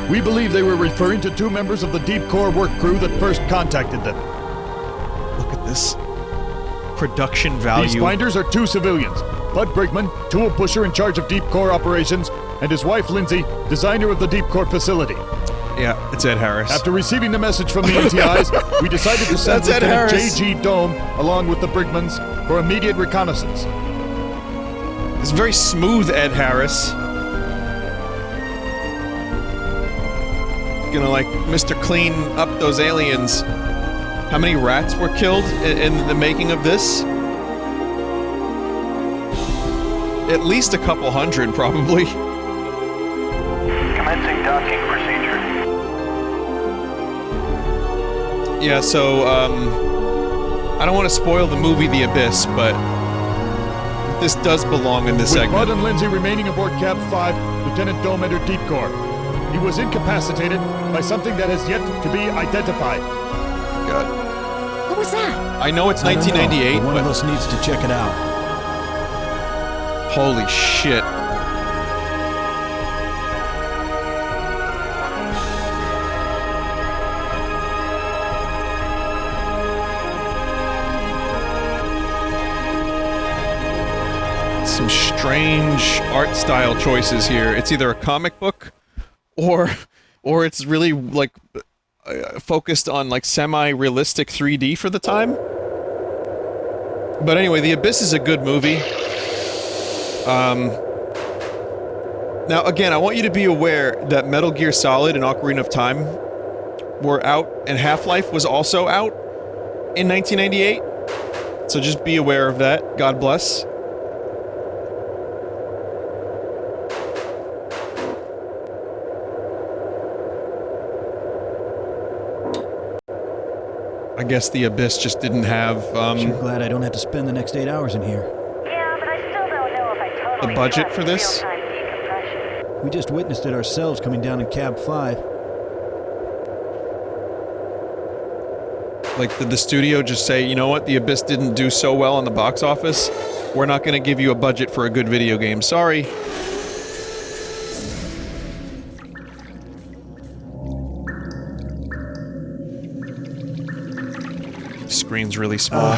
We believe they were referring to 2 members of the Deep core work crew that first contacted them. Look at this production value. These finders are 2 civilians. Bud Brigman, tool pusher in charge of Deep core operations, and his wife Lindsay, designer of the Deep core facility. Yeah, it's Ed Harris. After receiving the message from the NTIs, we decided to send Lieutenant J.G. Dome along with the Brigmans for immediate reconnaissance. It's very smooth, Ed Harris. Gonna, like, Mr. Clean up those aliens. How many rats were killed in the making of this? At least a couple hundred, probably. Commencing docking procedure. Yeah, so, I don't want to spoil the movie The Abyss, but this does belong in this segment. With Bud and Lindsay remaining aboard Cap 5, Lieutenant Dome entered Deep core. He was incapacitated by something that has yet to be identified. God. What was that? I know it's 1998, One of us needs to check it out. Holy shit. Some strange art style choices here. It's either a comic book or it's really like focused on like semi-realistic 3D for the time. But anyway, The Abyss is a good movie. Now again, I want you to be aware that Metal Gear Solid and Ocarina of Time were out, and Half-Life was also out in 1998. So just be aware of that. God bless. I guess The Abyss just didn't have, Sure glad I don't have to spend the next 8 hours in here. Yeah, but I still don't know if I totally the budget trust for this. real-time decompression. We just witnessed it ourselves coming down in Cab 5. Like, did the studio just say, you know what, The Abyss didn't do so well on the box office? We're not gonna give you a budget for a good video game. Sorry. Screen's really small.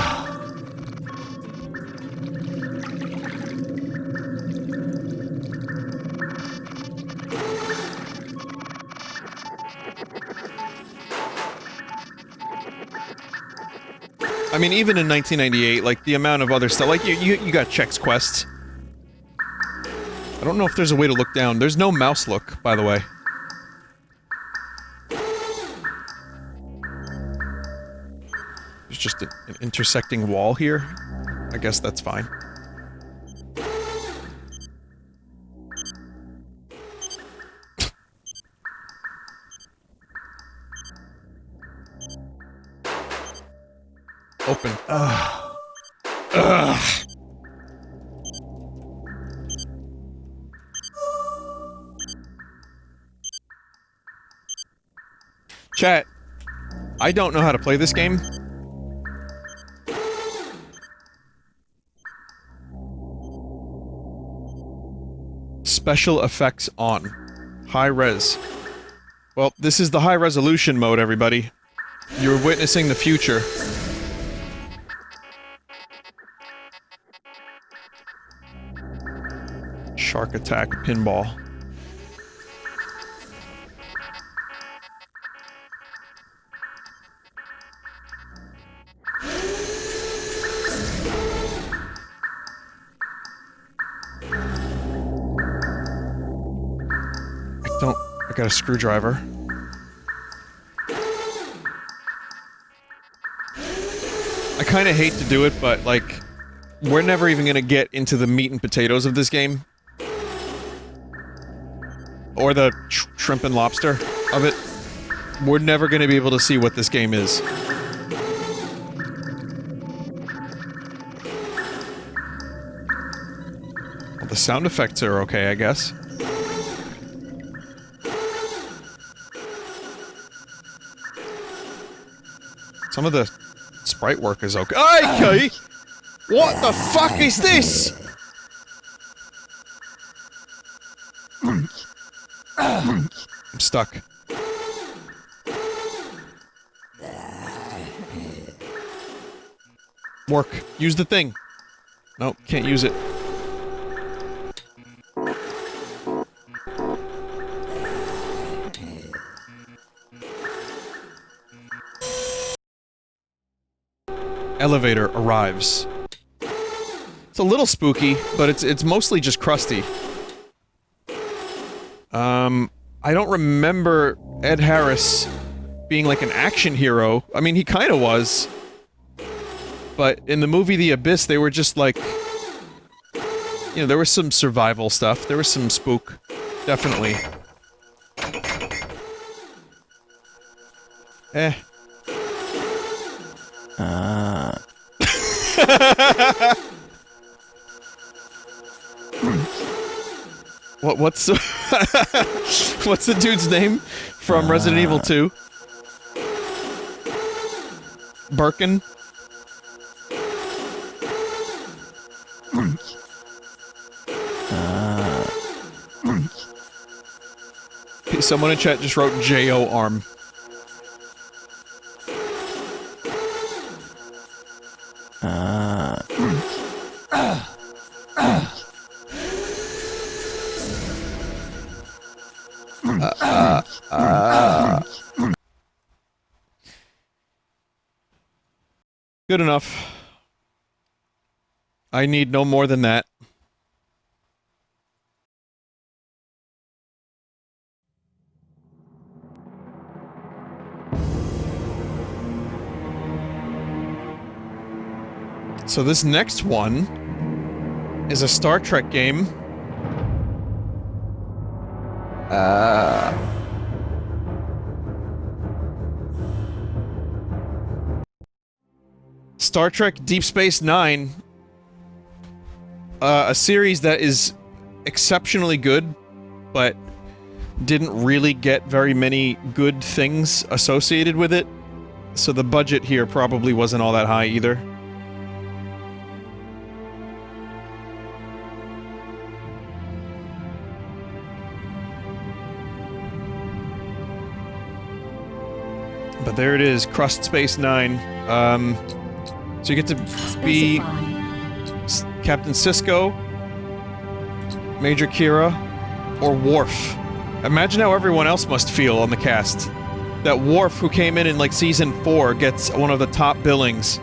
I mean, even in 1998, like, the amount of other stuff, like, you got Chex Quests. I don't know if there's a way to look down. There's no mouse look, by the way. There's just an intersecting wall here. I guess that's fine. Open. Ugh. Chat, I don't know how to play this game. Special effects on. High res. Well, this is the high resolution mode, everybody. You're witnessing the future. Shark Attack Pinball. I got a screwdriver. I kind of hate to do it, but, like, we're never even gonna get into the meat and potatoes of this game. Or the shrimp and lobster of it. We're never gonna be able to see what this game is. Well, the sound effects are okay, I guess. Some of the sprite work is okay. Okay! What the fuck is this? I'm stuck. Work. Use the thing. Nope, can't use it. Elevator arrives. It's a little spooky, but it's mostly just crusty. I don't remember Ed Harris being like an action hero. I mean, he kind of was. But in the movie The Abyss, they were just like... You know, there was some survival stuff. There was some spook. Definitely. Eh. What's the what's the dude's name from Resident Evil 2? Birkin? Someone in chat just wrote J.O. Arm. Good enough. I need no more than that. So this next one is a Star Trek game. Star Trek Deep Space Nine. A series that is exceptionally good, but didn't really get very many good things associated with it. So the budget here probably wasn't all that high either. But there it is, Crust Space Nine. So you get to be Captain Sisko, Major Kira, or Worf. Imagine how everyone else must feel on the cast. That Worf, who came in like Season 4, gets one of the top billings.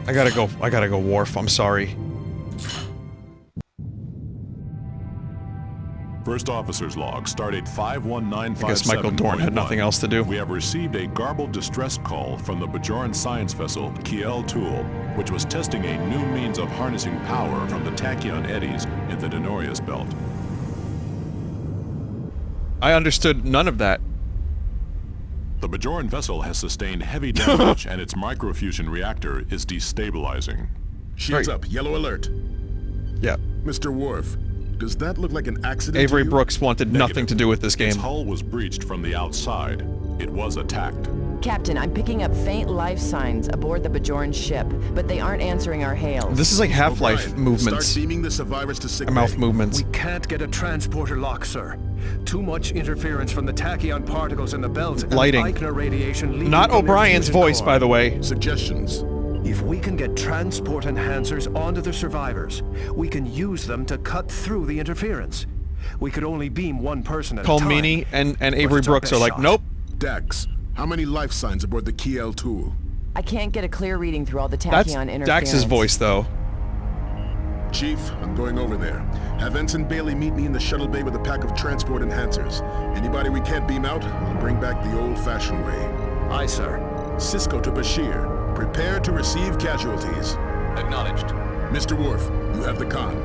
I gotta go Worf, I'm sorry. First Officer's Log, stardate 51957. I guess Michael Dorn had nothing else to do. We have received a garbled distress call from the Bajoran science vessel, Kiel Tool, which was testing a new means of harnessing power from the tachyon eddies in the Denorius belt. I understood none of that. The Bajoran vessel has sustained heavy damage and its microfusion reactor is destabilizing. Shields up, yellow alert. Yeah. Mr. Worf, does that look like an accident? Avery Brooks wanted nothing to do with this game. Its hull was breached from the outside. It was attacked. Captain, I'm picking up faint life signs aboard the Bajoran ship, but they aren't answering our hails. This is like Half-Life movements. Start beaming the survivors to sick Mouth bay. movements. We can't get a transporter lock, sir. Too much interference from the tachyon particles in the belt. Lighting. And Eichner radiation Not O'Brien's voice, by the way. Suggestions. If we can get transport enhancers onto the survivors, we can use them to cut through the interference. We could only beam one person at a time. Colmini and Avery Brooks are like, nope. Dax, how many life signs aboard the Kiel Tool? I can't get a clear reading through all the tachyon interference. Dax's voice, though. Chief, I'm going over there. Have Ensign Bailey meet me in the shuttle bay with a pack of transport enhancers. Anybody we can't beam out, I'll bring back the old-fashioned way. Aye, sir. Sisko to Bashir. Prepare to receive casualties. Acknowledged. Mr. Worf, you have the con.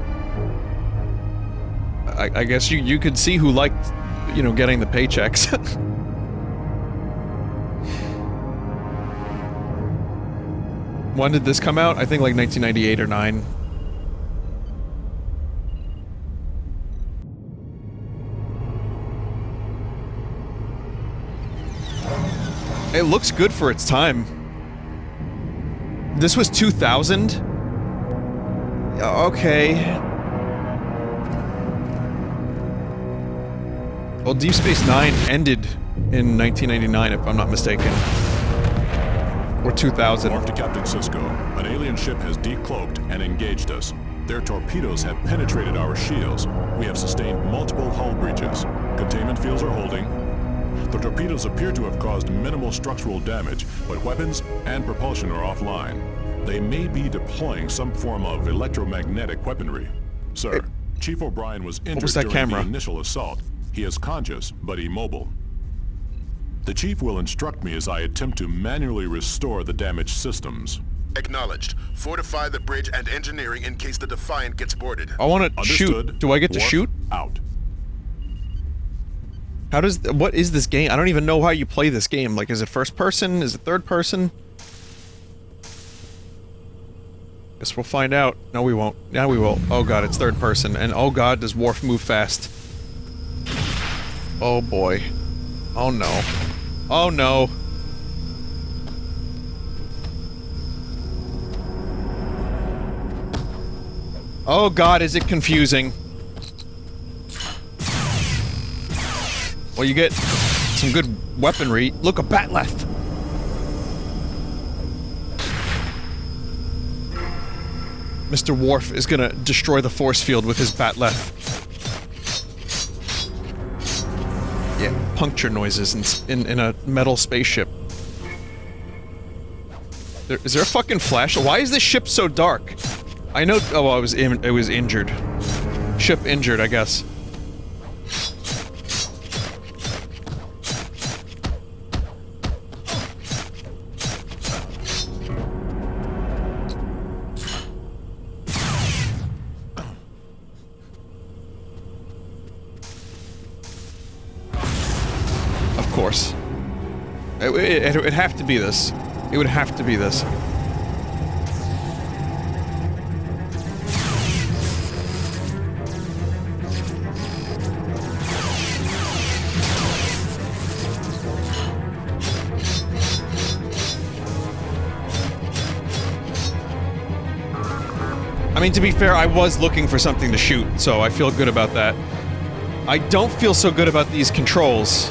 I guess you could see who liked, you know, getting the paychecks. When did this come out? I think like 1998 or 9. It looks good for its time. This was 2000? Okay. Well, Deep Space Nine ended in 1999, if I'm not mistaken. Or 2000. Morph to Captain Sisko. An alien ship has decloaked and engaged us. Their torpedoes have penetrated our shields. We have sustained multiple hull breaches. Containment fields are holding. The torpedoes appear to have caused minimal structural damage, but weapons and propulsion are offline. They may be deploying some form of electromagnetic weaponry. Sir, Chief O'Brien was injured during the initial assault. He is conscious, but immobile. The Chief will instruct me as I attempt to manually restore the damaged systems. Acknowledged. Fortify the bridge and engineering in case the Defiant gets boarded. I want to shoot. Do I get to shoot? Out. How does... What is this game? I don't even know how you play this game. Like, is it first person? Is it third person? Guess we'll find out. No, we won't. Now we will. Oh god, it's third person. And oh god, does Worf move fast. Oh boy. Oh no. Oh no. Oh god, is it confusing. Well, you get some good weaponry. Look, a batleth! Mr. Worf is gonna destroy the force field with his batleth. Yeah, puncture noises in a metal spaceship. Is there a fucking flash? Why is this ship so dark? I know. Oh, it was injured. Ship injured, I guess. Of course. It would have to be this. It would have to be this. I mean, to be fair, I was looking for something to shoot, so I feel good about that. I don't feel so good about these controls.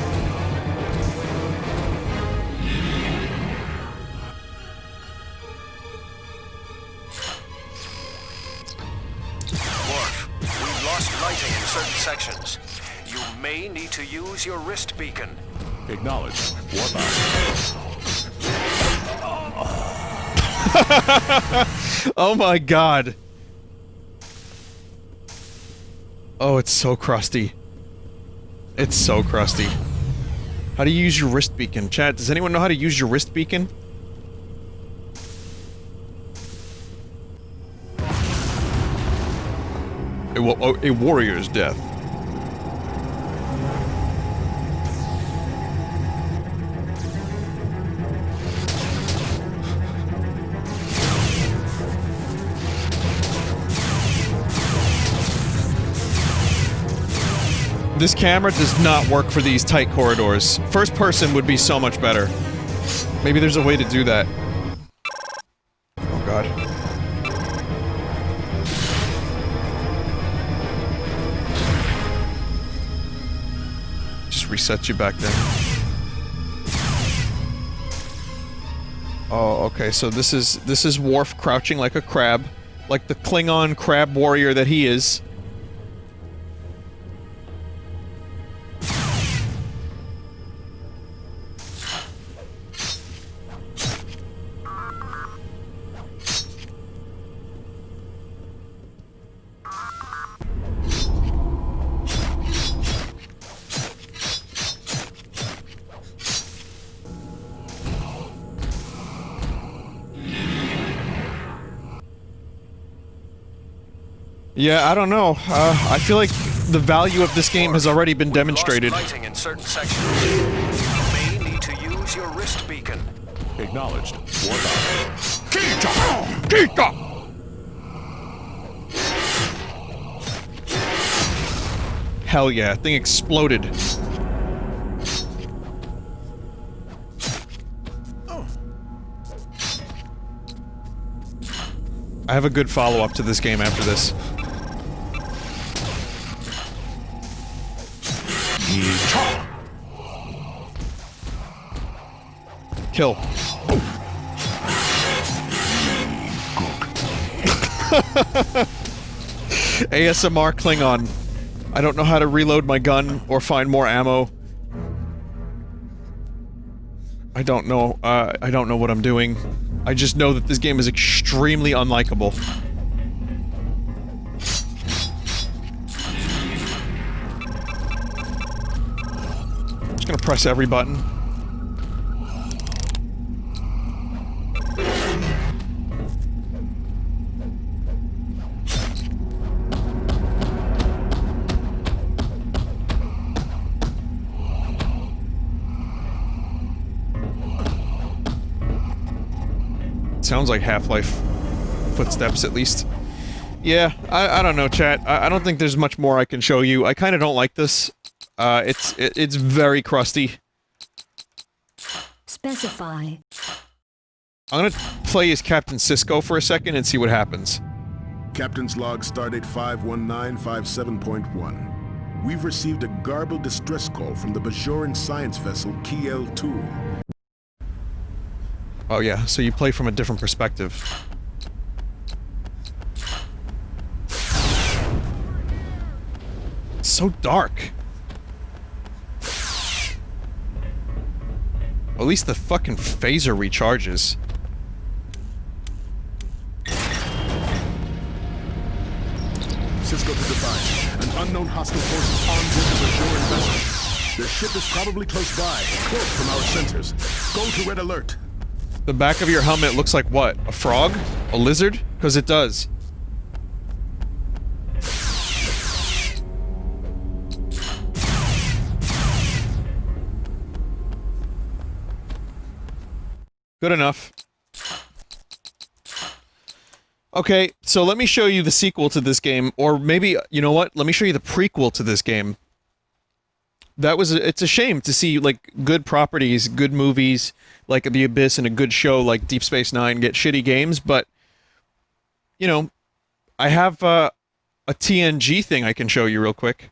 Worf, we've lost lighting in certain sections. You may need to use your wrist beacon. Acknowledged. Warp out. Oh my god. Oh, it's so crusty. It's so crusty. How do you use your wrist beacon? Chat, does anyone know how to use your wrist beacon? A warrior's death. This camera does not work for these tight corridors. First person would be so much better. Maybe there's a way to do that. Oh god. Just resets you back there. Oh, okay, so this is Worf crouching like a crab. Like the Klingon crab warrior that he is. Yeah, I don't know. I feel like the value of this game has already been demonstrated. Lighting in certain sections. You may need to use your wrist beacon. Acknowledged. Warp out. Kika! Hell yeah, thing exploded. I have a good follow-up to this game after this. Kill. ASMR Klingon. I don't know how to reload my gun or find more ammo. I don't know what I'm doing. I just know that this game is extremely unlikable. I'm just gonna press every button. Sounds like Half-Life footsteps, at least. Yeah, I don't know, chat. I don't think there's much more I can show you. I kinda don't like this. It's very crusty. Specify. I'm gonna play as Captain Sisko for a second and see what happens. Captain's log, stardate 51957.1. We've received a garbled distress call from the Bajoran science vessel Kiel-2. Oh yeah, so you play from a different perspective. It's so dark. At least the fucking phaser recharges. Cisco to Defiance. An unknown hostile force is armed with the Bajoran vessel. Their ship is probably close by, close from our sensors. Go to red alert. The back of your helmet looks like what? A frog? A lizard? Because it does. Good enough. Okay, so let me show you the sequel to this game, or maybe, you know what? Let me show you the prequel to this game. It's a shame to see, like, good properties, good movies, like The Abyss, and a good show like Deep Space Nine get shitty games, but, you know, I have, a TNG thing I can show you real quick.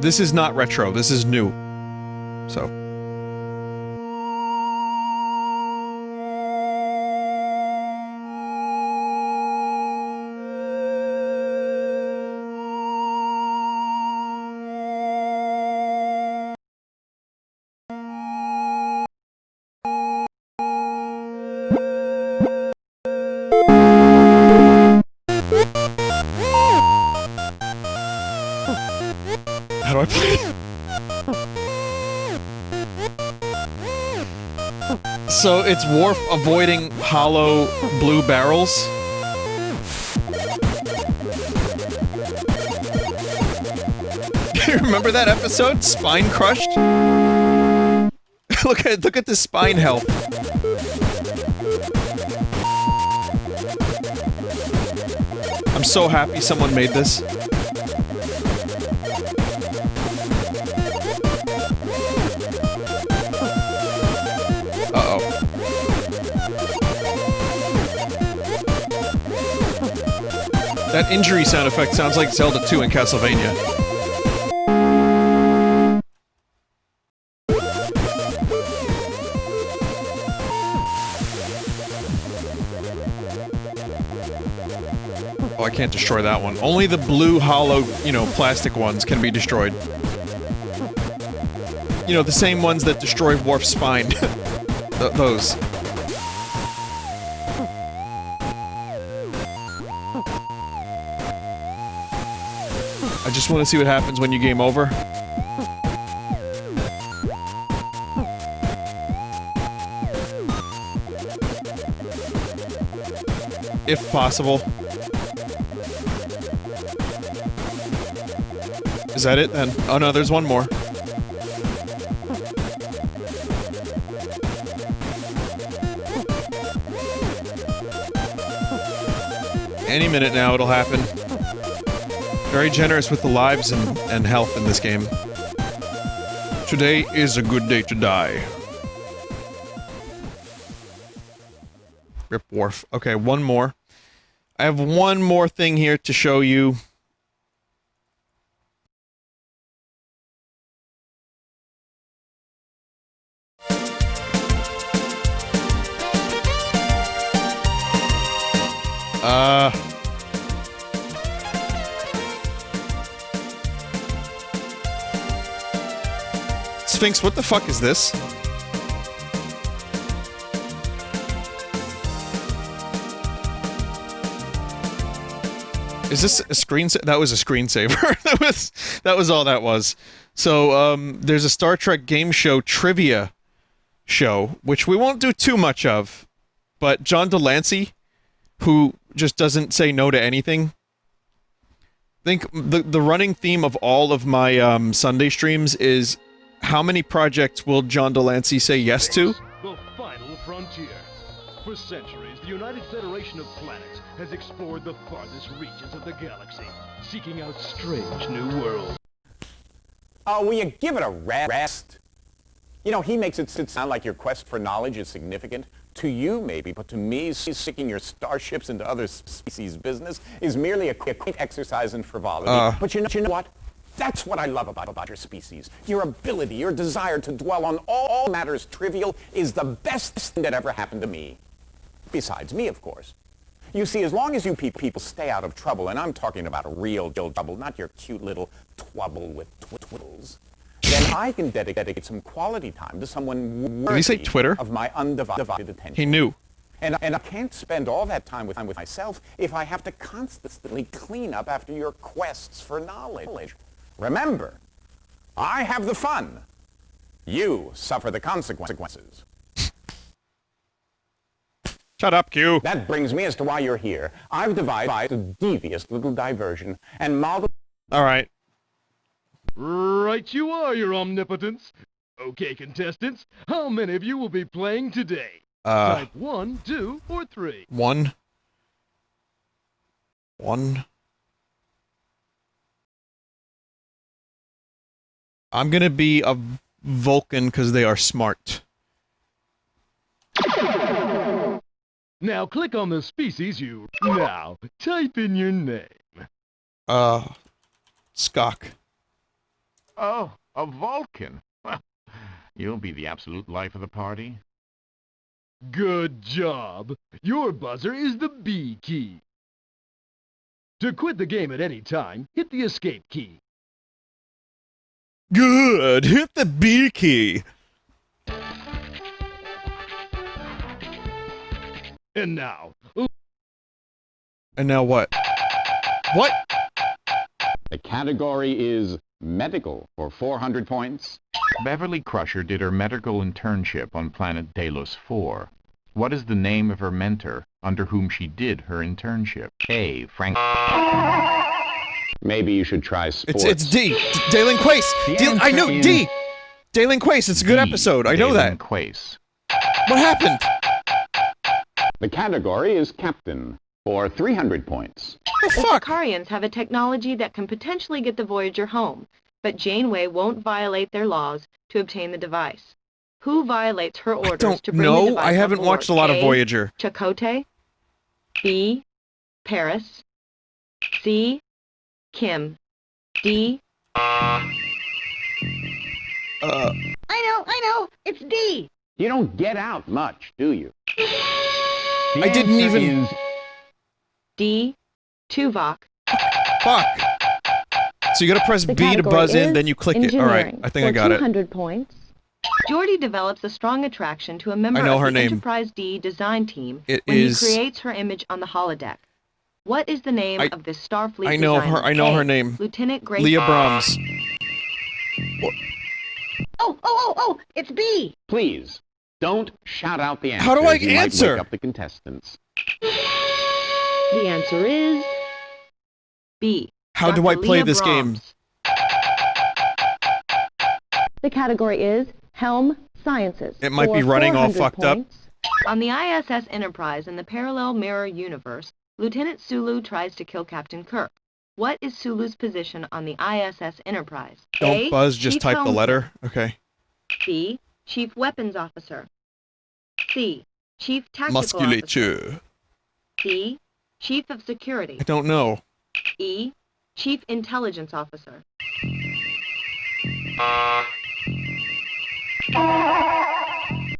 This is not retro, this is new. So. How do I play it? So it's Worf avoiding hollow blue barrels. Remember that episode? Spine crushed? look at the spine health. I'm so happy someone made this. That injury sound effect sounds like Zelda 2 in Castlevania. Oh, I can't destroy that one. Only the blue, hollow, you know, plastic ones can be destroyed. You know, the same ones that destroy Worf's spine. Those. I just want to see what happens when you game over. If possible. Is that it then? Oh no, there's one more. Any minute now it'll happen. Very generous with the lives and health in this game. Today is a good day to die. Rip Wharf. Okay, one more. I have one more thing here to show you. Sphinx, what the fuck is this? Is this a screensaver? That was a screensaver. that was all that was. So, there's a Star Trek game show trivia show, which we won't do too much of, but John Delancey, who just doesn't say no to anything. I think the running theme of all of my Sunday streams is how many projects will John Delancey say yes to? The final frontier. For centuries, the United Federation of Planets has explored the farthest reaches of the galaxy, seeking out strange new worlds. Oh, will you give it a rest? You know, he makes it sound like your quest for knowledge is significant. To you, maybe, but to me, sticking your starships into other species' business is merely a quick exercise in frivolity. But you know what? That's what I love about your species. Your ability, your desire to dwell on all matters trivial is the best thing that ever happened to me. Besides me, of course. You see, as long as you people stay out of trouble, and I'm talking about a real trouble, not your cute little twubble with twiddles, then I can dedicate some quality time to someone Did he say Twitter? Of my undivided attention. He knew. And I can't spend all that time with myself if I have to constantly clean up after your quests for knowledge. Remember, I have the fun. You suffer the consequences. Shut up, Q. That brings me as to why you're here. I've devised a devious little diversion and modeled... All right. Right you are, your omnipotence. Okay, contestants, how many of you will be playing today? Type 1, 2, or 3. 1. I'm gonna be a Vulcan because they are smart. Now click on the species you... Now, type in your name. Skok. Oh, a Vulcan. You'll be the absolute life of the party. Good job. Your buzzer is the B key. To quit the game at any time, hit the escape key. Good! Hit the B key! And now... And now what? What? The category is medical for 400 points. Beverly Crusher did her medical internship on planet Delos 4. What is the name of her mentor under whom she did her internship? A. Frank... Maybe you should try sports. It's D. Dalen Quace. I know D. Dalen Quace. It's a good episode. I know that. Quace. What happened? The category is captain for 300 points. The Sakarians have a technology that can potentially get the Voyager home, but Janeway won't violate their laws to obtain the device. Who violates her orders to bring the device I haven't aboard? watched a lot of Voyager. Chakotay. B. Paris. C. Kim. D. I know, it's D. You don't get out much, do you? I didn't even... D. Tuvok. Fuck. So you gotta press B to buzz in, then you click it. Alright, I think I got it. 200 points. Geordi develops a strong attraction to a member I know of her the name. Enterprise D design team It when is- he creates her image on the holodeck. What is the name of this Starfleet I know designer? her. I know A. her name. Lieutenant Grace. Leah Brahms. Oh, it's B. Please, don't shout out the answer. How do I You might answer? wake up the contestants. The answer is B. How do Dr. I play Leah this game? Brahms. The category is Helm Sciences. It might be for running all 400 fucked up. points. On the ISS Enterprise in the parallel mirror universe, Lieutenant Sulu tries to kill Captain Kirk. What is Sulu's position on the ISS Enterprise? Don't A. buzz, just Chief type the Helmsman. letter. Okay. B. Chief Weapons Officer. C. Chief Tactical Officer. Musculature. D. Chief of Security. I don't know. E. Chief Intelligence Officer.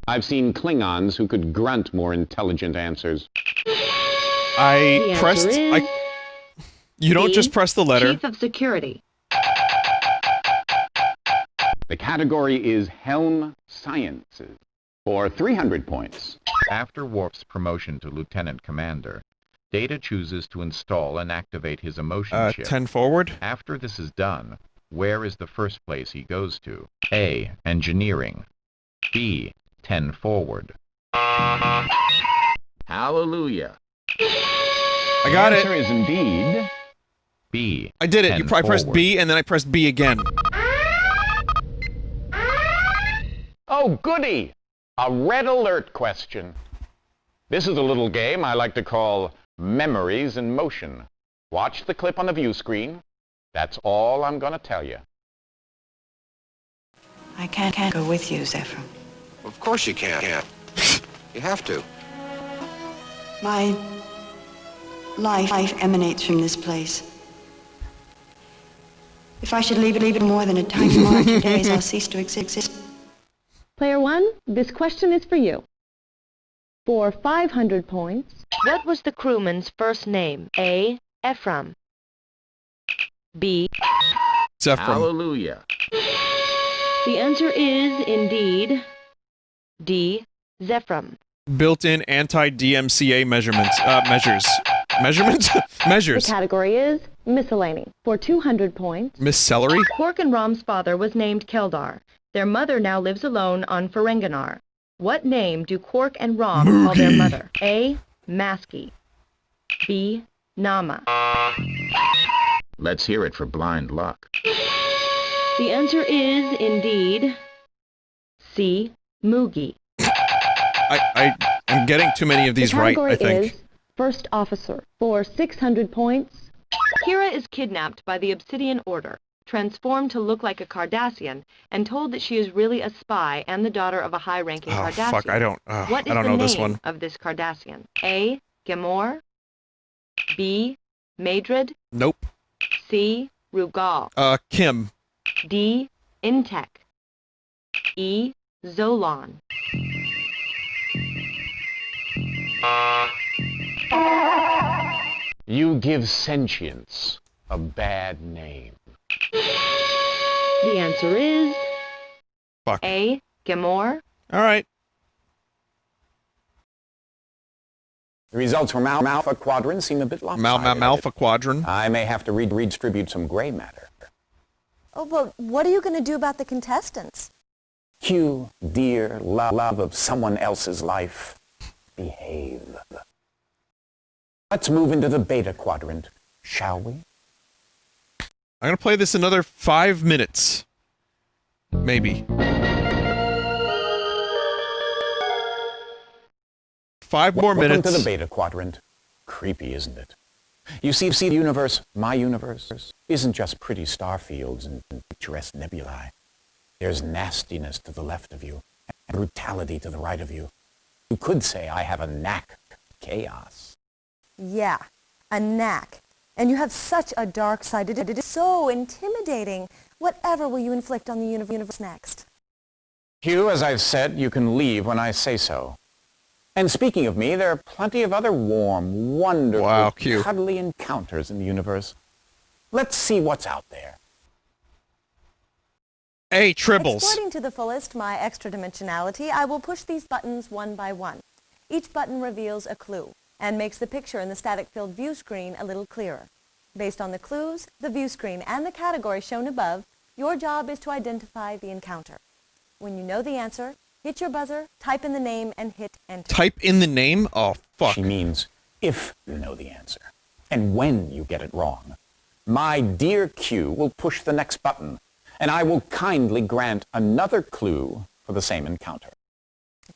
I've seen Klingons who could grunt more intelligent answers. I pressed. You don't just press the letter. Chief of Security. The category is Helm Sciences for 300 points. After Worf's promotion to Lieutenant Commander, Data chooses to install and activate his emotion chip. 10 forward. After this is done, where is the first place he goes to? A. Engineering. B. 10 forward. Hallelujah. I got it. The answer is indeed B. I did it. You probably pressed forward. B and then I pressed B again. Oh, goody! A red alert question. This is a little game I like to call Memories in Motion. Watch the clip on the view screen. That's all I'm going to tell you. I can't go with you, Zephram. Of course you can't. You have to. My life emanates from this place. If I should leave it more than a tiny mark of days, I'll cease to exist. Player 1, this question is for you. For 500 points, what was the crewman's first name? A. Ephraim. B. Zephram. Hallelujah. The answer is, indeed, D. Zephram. Built-in anti-DMCA measurements. Measures. Measurements? Measures. The category is miscellany. For 200 points, Miss Celery? Quark and Rom's father was named Keldar. Their mother now lives alone on Ferenginar. What name do Quark and Rom call their mother? A. Maskey. B. Nama. Let's hear it for blind luck. The answer is, indeed, C. Moogie. I'm getting too many of these right, I think. The category is First Officer. For 600 points, Kira is kidnapped by the Obsidian Order, transformed to look like a Cardassian, and told that she is really a spy and the daughter of a high-ranking Cardassian. Fuck, I don't know this one. What is the name of this Cardassian? A. Gamor. B. Madrid. Nope. C. Rugal. Kim. D. Intek. E. Zolon. You give sentience a bad name. The answer is A. Gamor. All right. The results from Alpha Quadrant seem a bit lopsided. Alpha Quadrant. I may have to redistribute some gray matter. Oh, but what are you going to do about the contestants? Q, dear love of someone else's life, behave. Let's move into the Beta Quadrant, shall we? I'm going to play this another 5 minutes. Maybe. 5 more minutes. Welcome to the Beta Quadrant. Creepy, isn't it? You see, the universe, my universe, isn't just pretty star fields and picturesque nebulae. There's nastiness to the left of you, and brutality to the right of you. You could say I have a knack for chaos. Yeah, a knack. And you have such a dark side. It is so intimidating. Whatever will you inflict on the universe next? Hugh, as I've said, you can leave when I say so. And speaking of me, there are plenty of other warm, wonderful, cuddly encounters in the universe. Let's see what's out there. Hey, Tribbles. Exploiting to the fullest my extra dimensionality, I will push these buttons one by one. Each button reveals a clue and makes the picture in the static field view screen a little clearer. Based on the clues, the view screen, and the category shown above, your job is to identify the encounter. When you know the answer, hit your buzzer, type in the name, and hit enter. Type in the name? Oh, fuck. She means if you know the answer, and when you get it wrong. My dear Q will push the next button, and I will kindly grant another clue for the same encounter.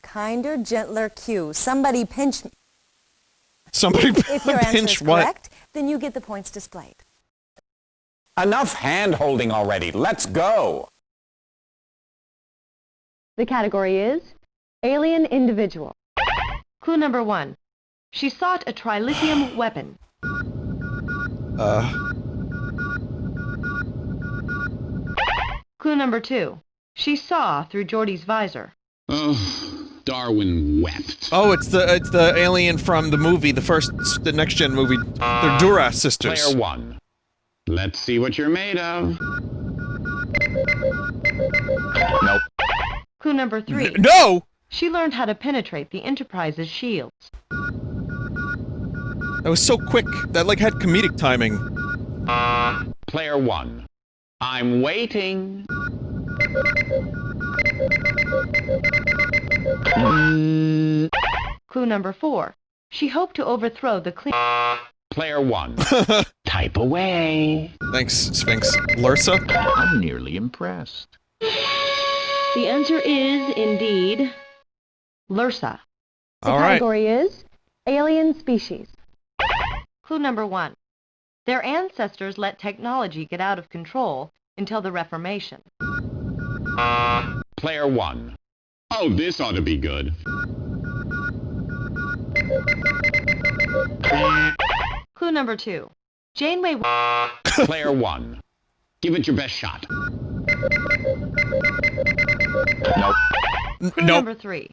Kinder, gentler Q. Somebody pinch me. Somebody If your answer is pinch what? correct, then you get the points displayed. Enough hand-holding already. Let's go. The category is alien individual. Clue number 1. She sought a trilithium weapon. Clue number 2. She saw through Geordie's visor. Oh, Darwin wept. Oh, it's the alien from the movie, the next gen movie. They're Duras sisters. Player 1. Let's see what you're made of. Nope. Clue number 3. No! She learned how to penetrate the Enterprise's shields. That was so quick. That like had comedic timing. Player 1. I'm waiting. Clue number 4. She hoped to overthrow the Player 1. Type away. Thanks, Sphinx. Lursa? I'm nearly impressed. The answer is, indeed, Lursa. The All right. category is alien species. Clue number 1. Their ancestors let technology get out of control until the Reformation. Player 1. Oh, this ought to be good. Clue number 2. Janeway... Player 1. Give it your best shot. Nope. Clue number 3.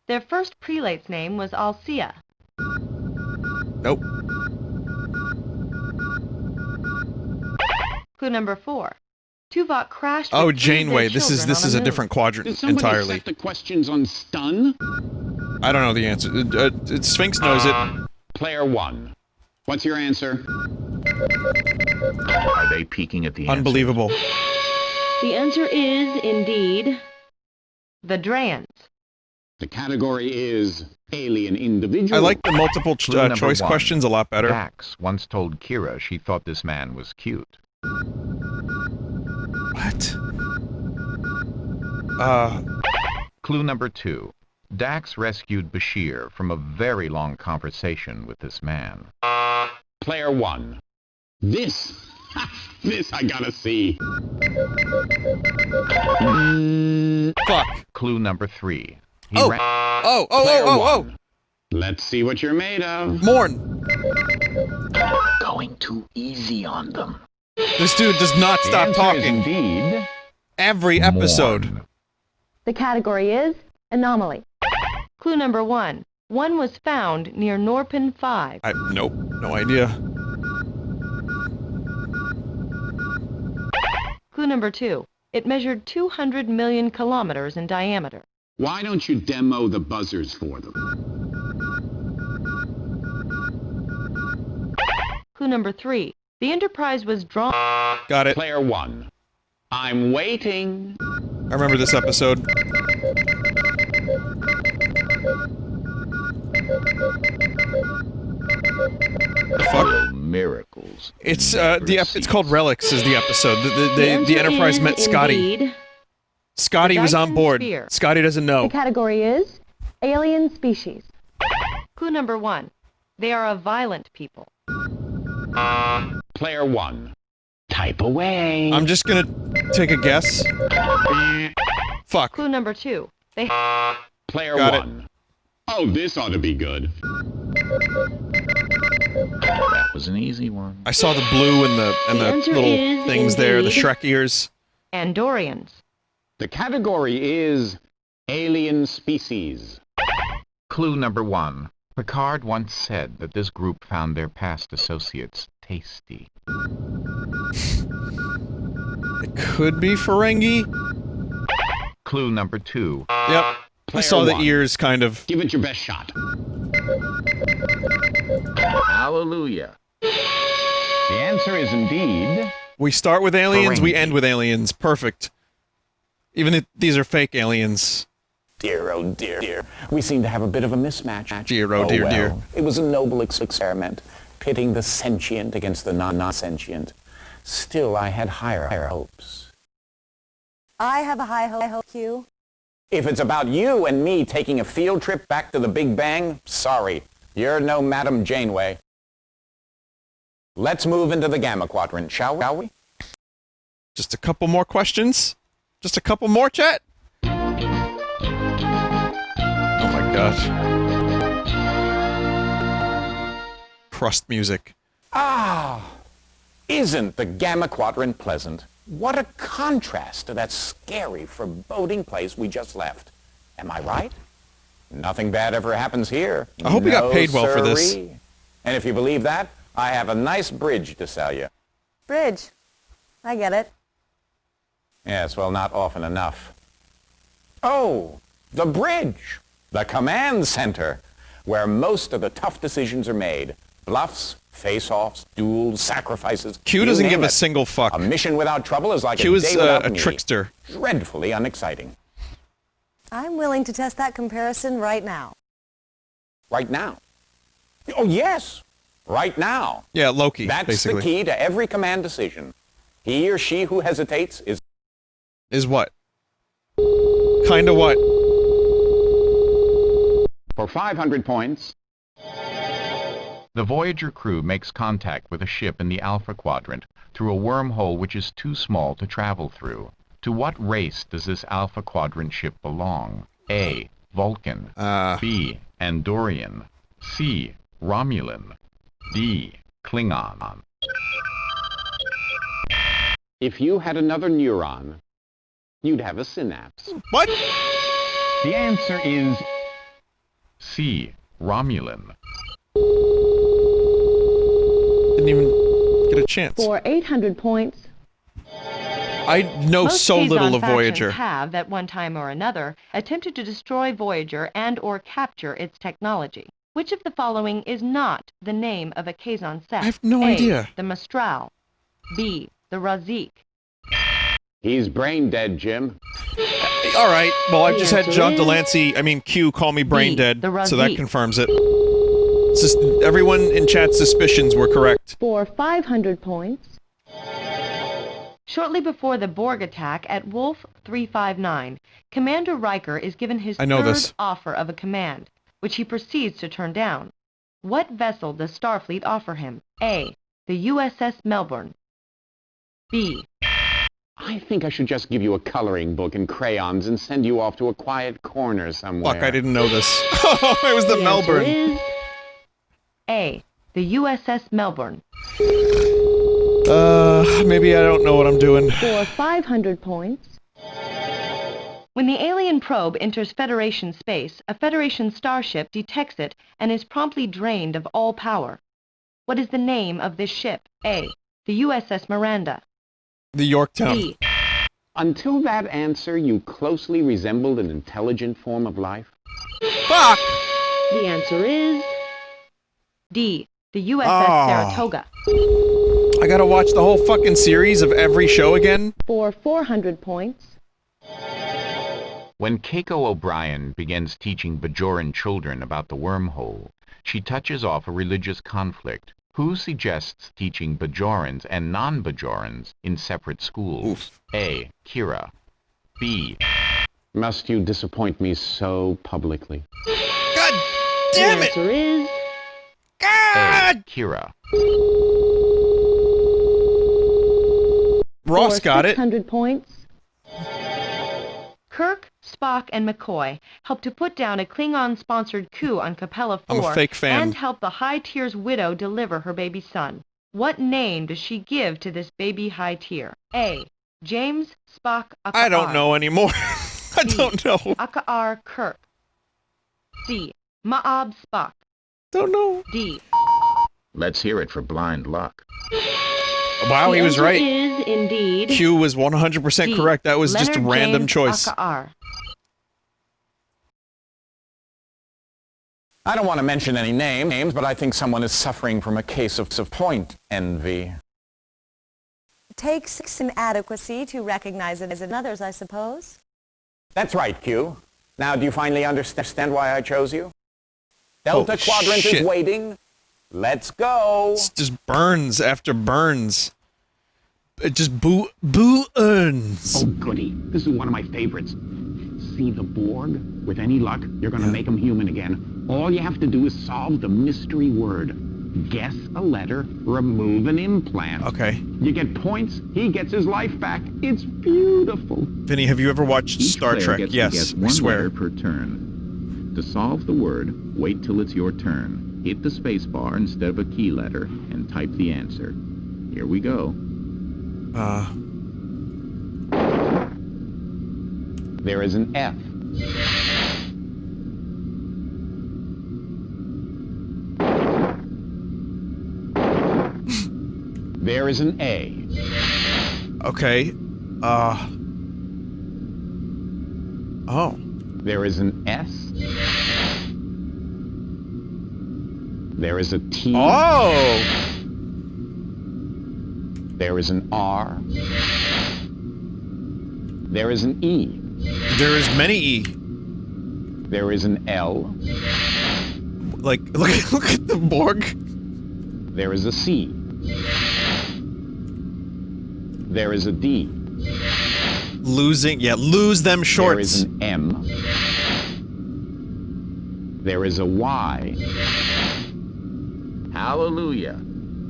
Their first prelate's name was Alcea. Nope. Clue number 4. Tuvok crashed Oh, with three of their Janeway. This is children on the a moon. different quadrant Did somebody entirely. set the questions on stun? I don't know the answer. Sphinx knows it. Player 1. What's your answer? Are they peeking at the answer? Unbelievable. The answer is, indeed, the Drans. The category is alien individual. I like the multiple Clue number choice 1. questions a lot better. Dax once told Kira she thought this man was cute. What? Clue number 2. Dax rescued Bashir from a very long conversation with this man. Player 1. This I gotta see. Fuck. Clue number 3. Oh. Player 1. Let's see what you're made of. Morn. Going too easy on them. This dude does not The stop answer is talking. indeed Every episode. Morn. The category is anomaly. Clue number 1. One was found near Norpin 5. Nope. No idea. Clue number 2. It measured 200 million kilometers in diameter. Why don't you demo the buzzers for them? Clue number 3. The Enterprise was drawn... Got it. Player 1. I'm waiting. I remember this episode. The fuck? Real miracles. It's it's called Relics is the episode. The answer Enterprise is, met Scotty. indeed, Scotty was on Dyson board. sphere. Scotty doesn't know. The category is alien species. Clue number 1. They are a violent people. Player 1. Type away. I'm just gonna take a guess. Fuck. Clue number 2. They... Player Got 1. Oh, this ought to be good. That was an easy one. I saw the blue and the The answer little is things there, the indeed Shrek ears. Andorians. The category is alien species. Clue number 1. Picard once said that this group found their past associates tasty. It could be Ferengi. Clue number 2. Yep. I Player saw the 1. ears kind of. Give it your best shot. Hallelujah. The answer is indeed... We start with aliens, we Ferengi. end with aliens. Perfect. Even if these are fake aliens. Dear, oh dear, dear. We seem to have a bit of a mismatch. Dear, oh dear, well. dear. It was a noble experiment, pitting the sentient against the non-sentient. Still, I had higher hopes. I have a high hope, Q. If it's about you and me taking a field trip back to the Big Bang, sorry. You're no Madam Janeway. Let's move into the Gamma Quadrant, shall we? Just a couple more questions. Just a couple more, chat. Oh my gosh. Crust music. Ah, isn't the Gamma Quadrant pleasant? What a contrast to that scary, foreboding place we just left. Am I right? Nothing bad ever happens here. I hope we got paid well for this. And if you believe that, I have a nice bridge to sell you. Bridge. I get it. Yes, well, not often enough. Oh, the bridge. The command center, where most of the tough decisions are made. Bluffs, face-offs, duels, sacrifices. Q doesn't give a single fuck. A mission without trouble is like Q a is day without a me. trickster. Dreadfully unexciting. I'm willing to test that comparison right now. Right now? Oh, yes. Right now. Yeah, Loki, That's basically. the key to every command decision. He or she who hesitates is... Is what? Kinda what? For 500 points... The Voyager crew makes contact with a ship in the Alpha Quadrant through a wormhole which is too small to travel through. To what race does this Alpha Quadrant ship belong? A. Vulcan. B. Andorian. C. Romulan. D. Klingon. If you had another neuron, you'd have a synapse. What? The answer is C. Romulan. Didn't even get a chance. For 800 points. I know Most so little Kazon of factions Voyager. have, at one time or another, attempted to destroy Voyager and or capture its technology. Which of the following is not the name of a Kazon sect? I have no idea. The Mistral. B. The Razik. He's brain dead, Jim. All right. Well, I've The just had answer John is Delancey, Q, call me brain dead, the so that Razik. confirms it. It's just, everyone in chat's suspicions were correct. For 500 points. Shortly before the Borg attack at Wolf 359, Commander Riker is given his third offer of a command, which he proceeds to turn down. What vessel does Starfleet offer him? A. The USS Melbourne. B. I think I should just give you a coloring book and crayons and send you off to a quiet corner somewhere. Fuck, I didn't know this. It was the Melbourne. Answer is A. The USS Melbourne. Maybe I don't know what I'm doing. For 500 points. When the alien probe enters Federation space, a Federation starship detects it and is promptly drained of all power. What is the name of this ship? A. The USS Miranda. The Yorktown. B. Until that answer, you closely resembled an intelligent form of life. Fuck! The answer is D. The USS Saratoga. I gotta watch the whole fucking series of every show again? For 400 points. When Keiko O'Brien begins teaching Bajoran children about the wormhole, she touches off a religious conflict. Who suggests teaching Bajorans and non-Bajorans in separate schools? Oof. A. Kira. B. Must you disappoint me so publicly? God damn it! The answer is God! A. Kira. Ross got it. 600 points. Kirk, Spock, and McCoy helped to put down a Klingon-sponsored coup on Capella 4 I'm a fake fan. and help the High Tier's widow deliver her baby son. What name does she give to this baby High Tier? A. James Spock Akar. I don't know anymore. I don't know. Akar Kirk. C. Ma'ab Spock. Don't know. D. Let's hear it for blind luck. Wow, he was The right. answer is indeed Q was 100% D. correct. That was just a Leonard random James choice. Akar. I don't want to mention any names, but I think someone is suffering from a case of point envy. It takes inadequacy to recognize it as another's, I suppose. That's right, Q. Now, do you finally understand why I chose you? Delta Oh, Quadrant shit. is waiting. Let's go. It's just burns after burns. It just boo-earns. Oh, goody. This is one of my favorites. see the Borg? With any luck, you're gonna make them human again. All you have to do is solve the mystery word. Guess a letter, remove an implant. Okay. You get points, he gets his life back. It's beautiful. Vinny, have you ever watched Each Star player Trek? gets to Yes, guess I one swear. letter per turn. To solve the word, wait till it's your turn. Hit the space bar instead of a key letter and type the answer. Here we go. There is an F. There is an A. Okay. Oh. There is an S. There is a T. Oh! There is an R. There is an E. There is many E. There is an L. Like, look at the Borg. There is a C. There is a D. Lose them shorts. There is an M. There is a Y. Hallelujah.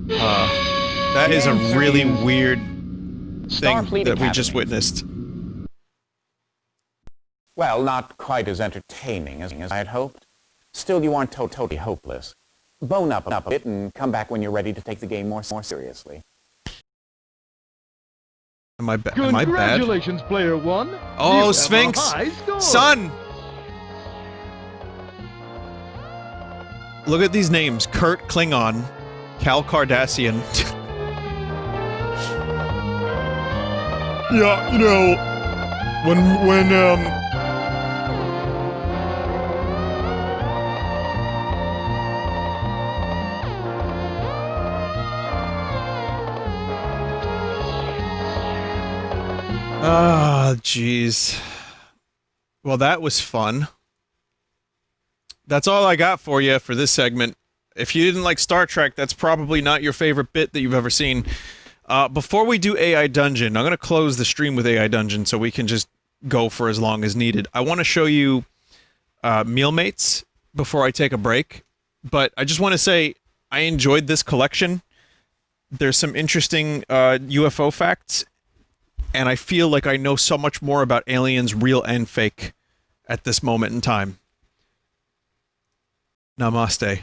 That is a really weird thing Starfleet that we Academy. just witnessed. Well, not quite as entertaining as I had hoped. Still, you aren't totally hopeless. Bone up a bit and come back when you're ready to take the game more seriously. Am I bad? Congratulations, player one. Oh, You have a Sphinx! high score. Son! Look at these names. Kurt Klingon. Cal Cardassian. Yeah, you know, ah, jeez. Well, that was fun. That's all I got for you for this segment. If you didn't like Star Trek, that's probably not your favorite bit that you've ever seen. Before we do AI Dungeon, I'm going to close the stream with AI Dungeon so we can just go for as long as needed. I want to show you Mealmates before I take a break, but I just want to say I enjoyed this collection. There's some interesting UFO facts, and I feel like I know so much more about aliens, real and fake, at this moment in time. Namaste.